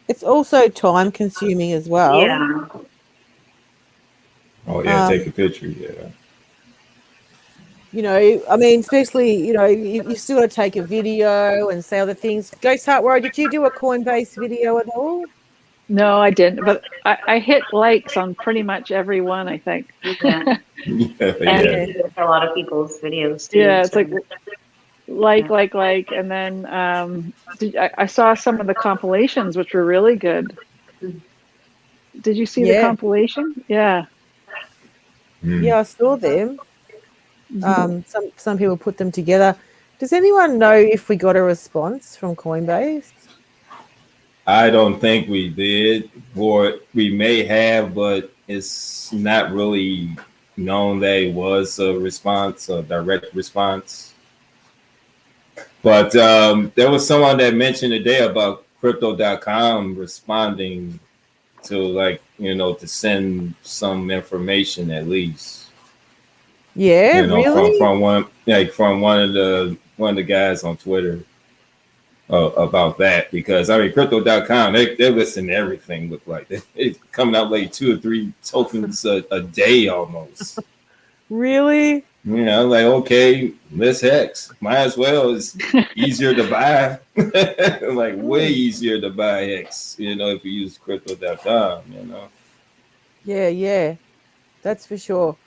it's also time consuming as well. Yeah. Oh yeah, take a picture. Yeah. You know, I mean, especially, you know, you still got to take a video and say other things. Ghost Heartware, did you do a Coinbase video at all? No, I didn't, but I hit likes on pretty much every one, I think. Yeah. A lot of people's videos too. Yeah, it's like, and then I saw some of the compilations, which were really good. Did you see the compilation? Yeah. Yeah, I saw them. Some people put them together. Does anyone know if we got a response from Coinbase? I don't think we did, or we may have, but it's not really known that it was a response, a direct response. But there was someone that mentioned today about Crypto.com responding to, like, you know, to send some information at least. Yeah, you know, really? from one of the guys on Twitter about that, because I mean Crypto.com they listen to everything. Look like it's coming out like 2 or 3 tokens a day almost. Really? You know, like, okay, let's Hex. Might as well. It's easier to buy. Like way easier to buy Hex, you know, if you use Crypto.com, you know. Yeah. That's for sure.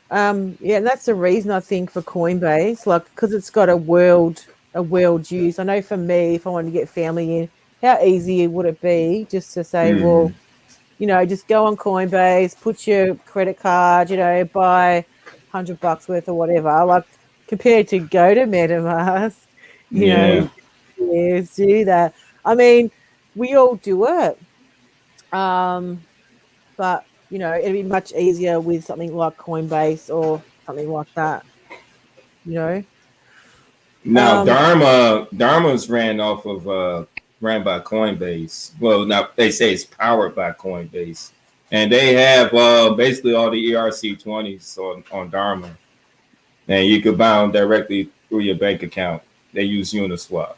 And that's the reason I think for Coinbase, like, because it's got a world use. I know for me, if I wanted to get family in, how easy would it be just to say, well, you know, just go on Coinbase, put your credit card, you know, buy $100 worth or whatever. Like, compared to go to MetaMask, you know, do that. I mean, we all do it, but you know, it'd be much easier with something like Coinbase or something like that. You know. Now, Dharma's ran by Coinbase. Well, now they say it's powered by Coinbase, and they have basically all the ERC20s on Dharma, and you could buy them directly through your bank account. They use Uniswap,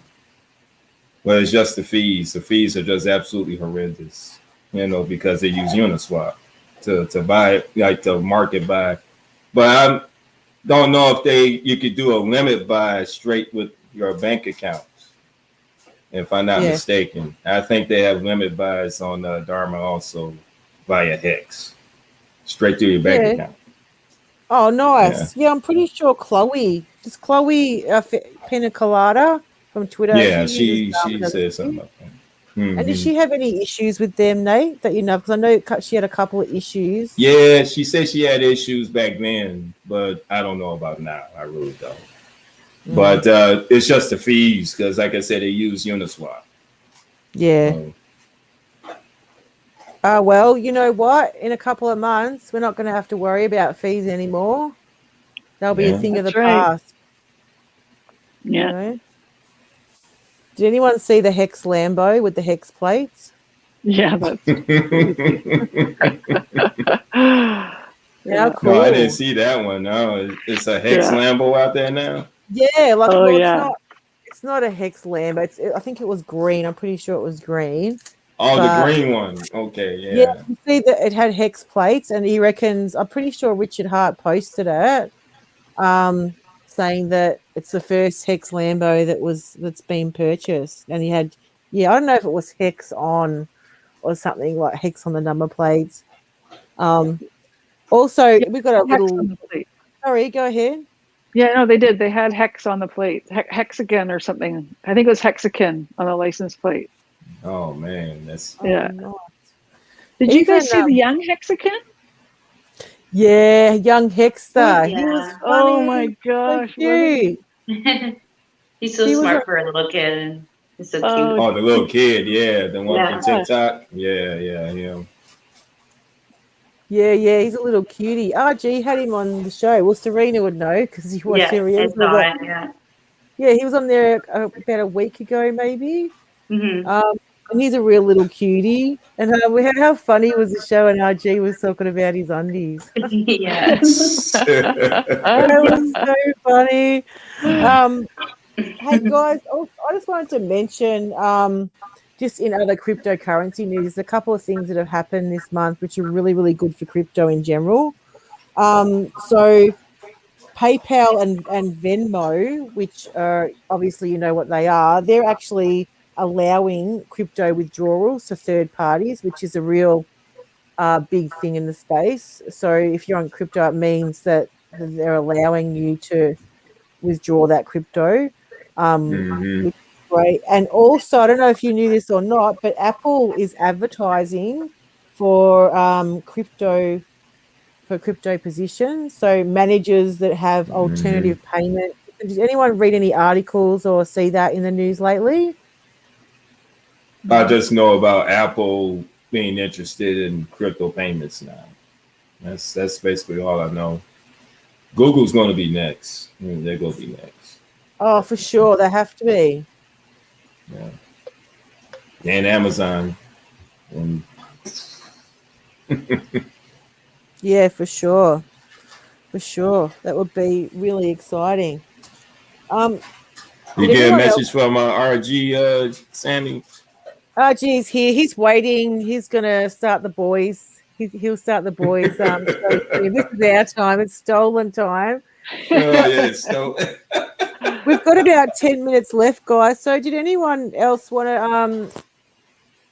but it's just the fees. The fees are just absolutely horrendous, you know, because they use Uniswap to buy, like, to market buy. But I don't know if you could do a limit buy straight with your bank account, if I'm not mistaken. I think they have limit buys on Dharma also via Hex, straight to your bank account. Oh, nice. Yeah, I'm pretty sure Chloe Pina Colada from Twitter. Yeah, she said something about that. And did she have any issues with them, Nate, that you know? Because I know she had a couple of issues. Yeah, she said she had issues back then, but I don't know about now. I really don't. But it's just the fees because, like I said, they use Uniswap. Yeah. Well, you know what? In a couple of months, we're not going to have to worry about fees anymore. They'll be a thing of the past. Yeah. You know? Did anyone see the Hex Lambo with the Hex plates? Yeah, that's yeah, cool. No, I didn't see that one. No, it's a Hex Lambo out there now. Yeah, like it's not a Hex Lambo. I think it was green. I'm pretty sure it was green. Oh, the green one. Okay, Yeah, you see that it had hex plates, and he reckons, I'm pretty sure Richard Hart posted it, saying that it's the first Hex Lambo that's been purchased. And he had, I don't know if it was Hex on or something like Hex on the number plates. Also, we've got a little. Sorry, go ahead. Yeah, no, they did. They had Hex on the plate, Hexagon or something. I think it was Hexagon on the license plate. Oh man, that's Nice. Did Even, you guys see the young Hexagon? Yeah, young Hexter. He was funny. Oh my gosh, so He's so smart for a little kid. He's so cute. Oh, the little kid, the one from TikTok. Yeah, him. Yeah, he's a little cutie. RG had him on the show. Well, Serena would know because he watched every episode. Yeah, he was on there about a week ago, maybe. And he's a real little cutie. And we had how funny was the show, and RG was talking about his undies. Yeah, that was so funny. Hey guys, I just wanted to mention, just in other cryptocurrency news, a couple of things that have happened this month, which are really, really good for crypto in general. So PayPal and Venmo, which are obviously you know what they are, they're actually allowing crypto withdrawals to third parties, which is a real big thing in the space. So if you're on crypto, it means that they're allowing you to withdraw that crypto. Which is great. And also, I don't know if you knew this or not, but Apple is advertising for crypto positions. So managers that have alternative payment. Did anyone read any articles or see that in the news lately? I just know about Apple being interested in crypto payments now. That's basically all I know. Google's going to be next. They're going to be next. Oh, for sure. They have to be. Yeah. And Amazon. Yeah, for sure. For sure. That would be really exciting. You get a message from RG, Sammy? RG's here. He's waiting. He's going to start the boys. He'll start the boys. This is our time. It's stolen time. Oh, yeah, it's stolen. We've got about 10 minutes left, guys. So did anyone else want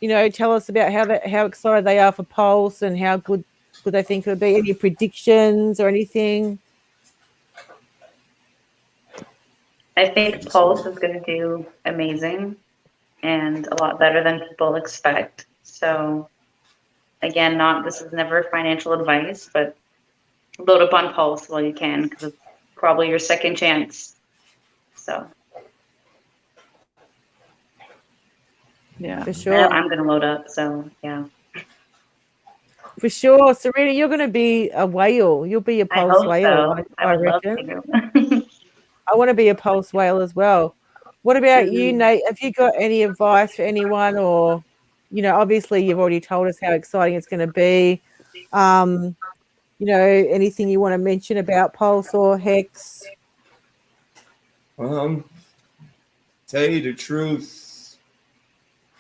to, tell us about how excited they are for Pulse and how good they think it would be? Any predictions or anything? I think Pulse is going to do amazing and a lot better than people expect. So again, this is never financial advice, but load up on Pulse while you can because it's probably your second chance. So yeah, for sure. I'm going to load up. So yeah. For sure. Serena, you're going to be a whale. You'll be a Pulse whale. So. I reckon. I want to be a Pulse whale as well. What about you, Nate? Have you got any advice for anyone, or, obviously you've already told us how exciting it's going to be. Anything you want to mention about Pulse or Hex? Tell you the truth,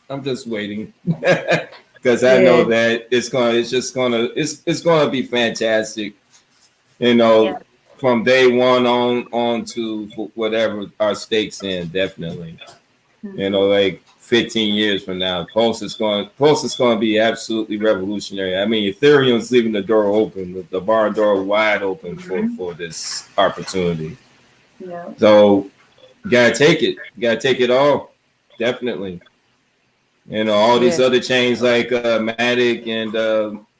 I'm just waiting because I know that it's gonna be fantastic. From day one on to whatever our stakes in, definitely. Like 15 years from now, Pulse is going to be absolutely revolutionary. I mean, Ethereum's leaving the door open, the barn door wide open for this opportunity. Yeah. So you gotta take it. You gotta take it all. Definitely. You know, all these other chains like Matic and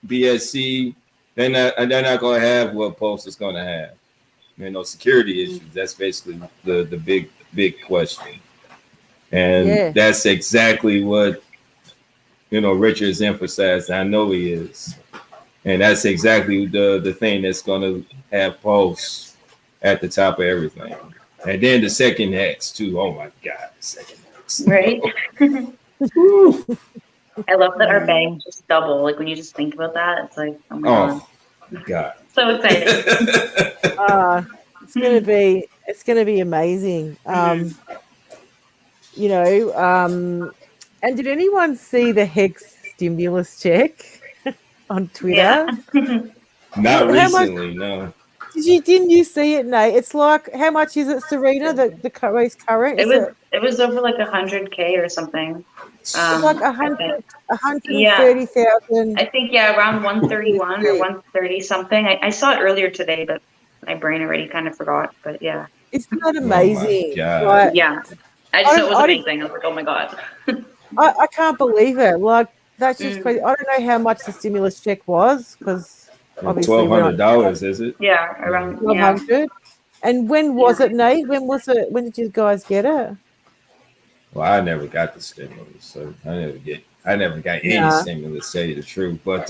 BSC, they're not going to have what Pulse is going to have. You know, security issues. That's basically the big question. And that's exactly what, you know, Richard's emphasized. I know he is. And that's exactly the thing that's going to have Pulse at the top of everything. And then the second Hex, too. Oh, my God. The second Hex. Right? I love that our bags just double. Like, when you just think about that, it's like, oh, my God. So exciting. It's gonna be amazing. You know, and did anyone see the Hex stimulus check on Twitter? Yeah. Not recently, no. Didn't you see it, Nate? It's like, how much is it, Serena? The current? It was over like 100K or something. It's like 130,000. I think around 131 or 130 something. I saw it earlier today, but my brain already kind of forgot. But yeah, it's not amazing. Like, yeah, I just know it was amazing. I was like, oh my God. I can't believe it. Like, that's just crazy. I don't know how much the stimulus check was, because obviously $1,200, is it? Yeah, around 1,200. And when was it, Nate? When was it? When did you guys get it? Well, I never got the stimulus, so I never got any stimulus, to tell you the truth. But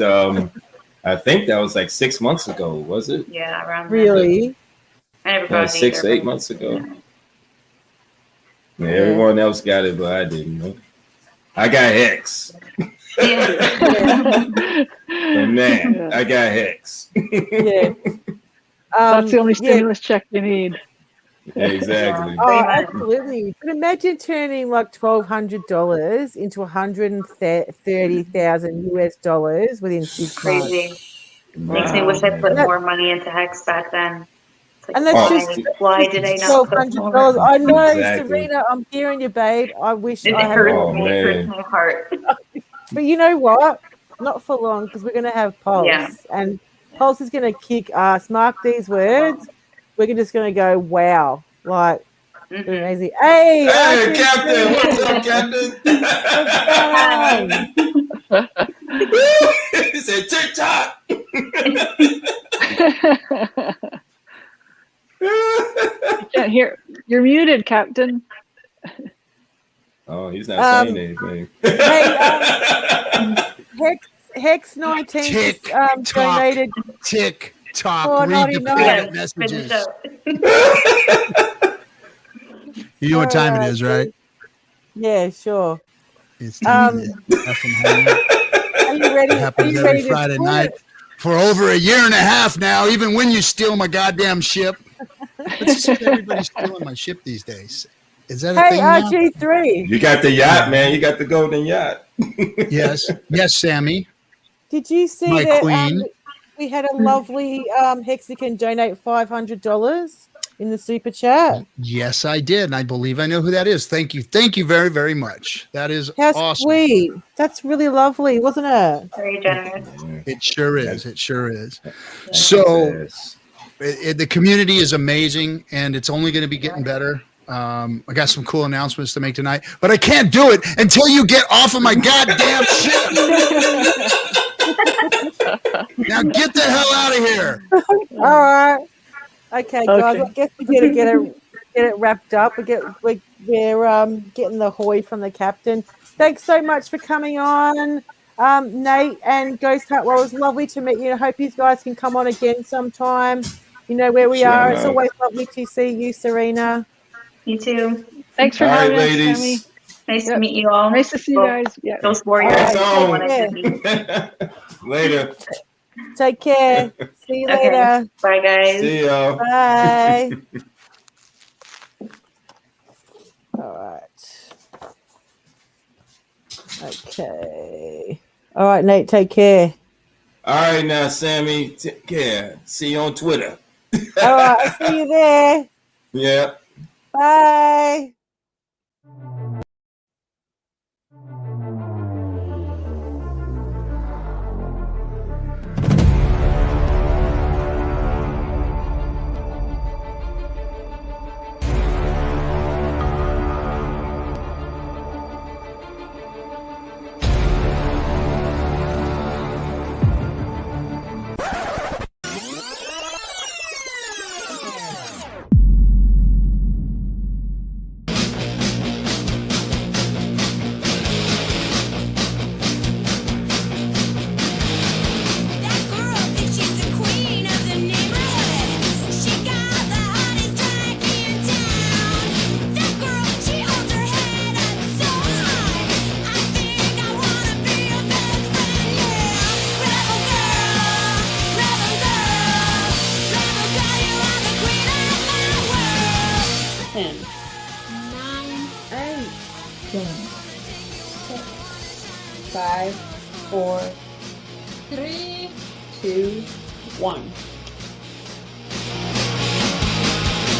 I think that was like 6 months ago, was it? Yeah, around. Really? I never got it 6 either, 8 months ago. Yeah, everyone else got it, but I didn't. I got Hex. Man, I got Hex. That's the only stimulus check you need. Exactly. Oh, absolutely. But imagine turning like $1,200 into $130,000 within 6 months. Crazy. Makes me wish I put more money into Hex back then. Like, and that's why did I not put $1,200? I know, Exactly. Serena, I'm hearing you, babe. I wish it I had hurts me. It hurts my heart. But you know what? Not for long, because we're going to have Pulse. Yeah. And Pulse is going to kick ass. Mark these words. We're just going to go, wow. Like, amazing. Hey, Captain. What's up, Captain? He said TikTok. Can't hear. You're muted, Captain. Oh, he's not saying anything. Hex 19 donated TikTok. Read the private messages. You know what time it is, right? Yeah, sure. It's time to effing hang out. Are you ready? It happens every Friday night for over a year and a half now, even when you steal my goddamn ship. Let's just everybody's stealing my ship these days. Is that a thing now? RG3. You got the yacht, man. You got the golden yacht. Yes, Sammy. Did you see my that queen? We had a lovely Hexican donate $500 in the super chat? Yes, I did, and I believe I know who that is. Thank you very, very much. That is awesome. Sweet. That's really lovely, wasn't it? Very generous. It sure is. It sure is. So the community is amazing, and it's only going to be getting better. I got some cool announcements to make tonight, but I can't do it until you get off of my goddamn ship. Now get the hell out of here. All right. Okay, guys. I guess we gotta get it wrapped up. We're getting the hoy from the captain. Thanks so much for coming on, Nate and Ghost Heart. Well, it was lovely to meet you. I hope you guys can come on again sometime. You know where we are. It's always lovely to see you, Serena. You too. Thanks for having us, Sammy. Nice to meet you all. Nice to see you guys. Yeah. Those warriors. Later. Take care. See you later. Bye, guys. See y'all. Bye. All right. Okay. All right, Nate. Take care. All right, now, Sammy. Take care. See you on Twitter. All right. I'll see you there. Yeah. Bye. 10, 9, 8, 7, 5, 4, 3, 2, 1.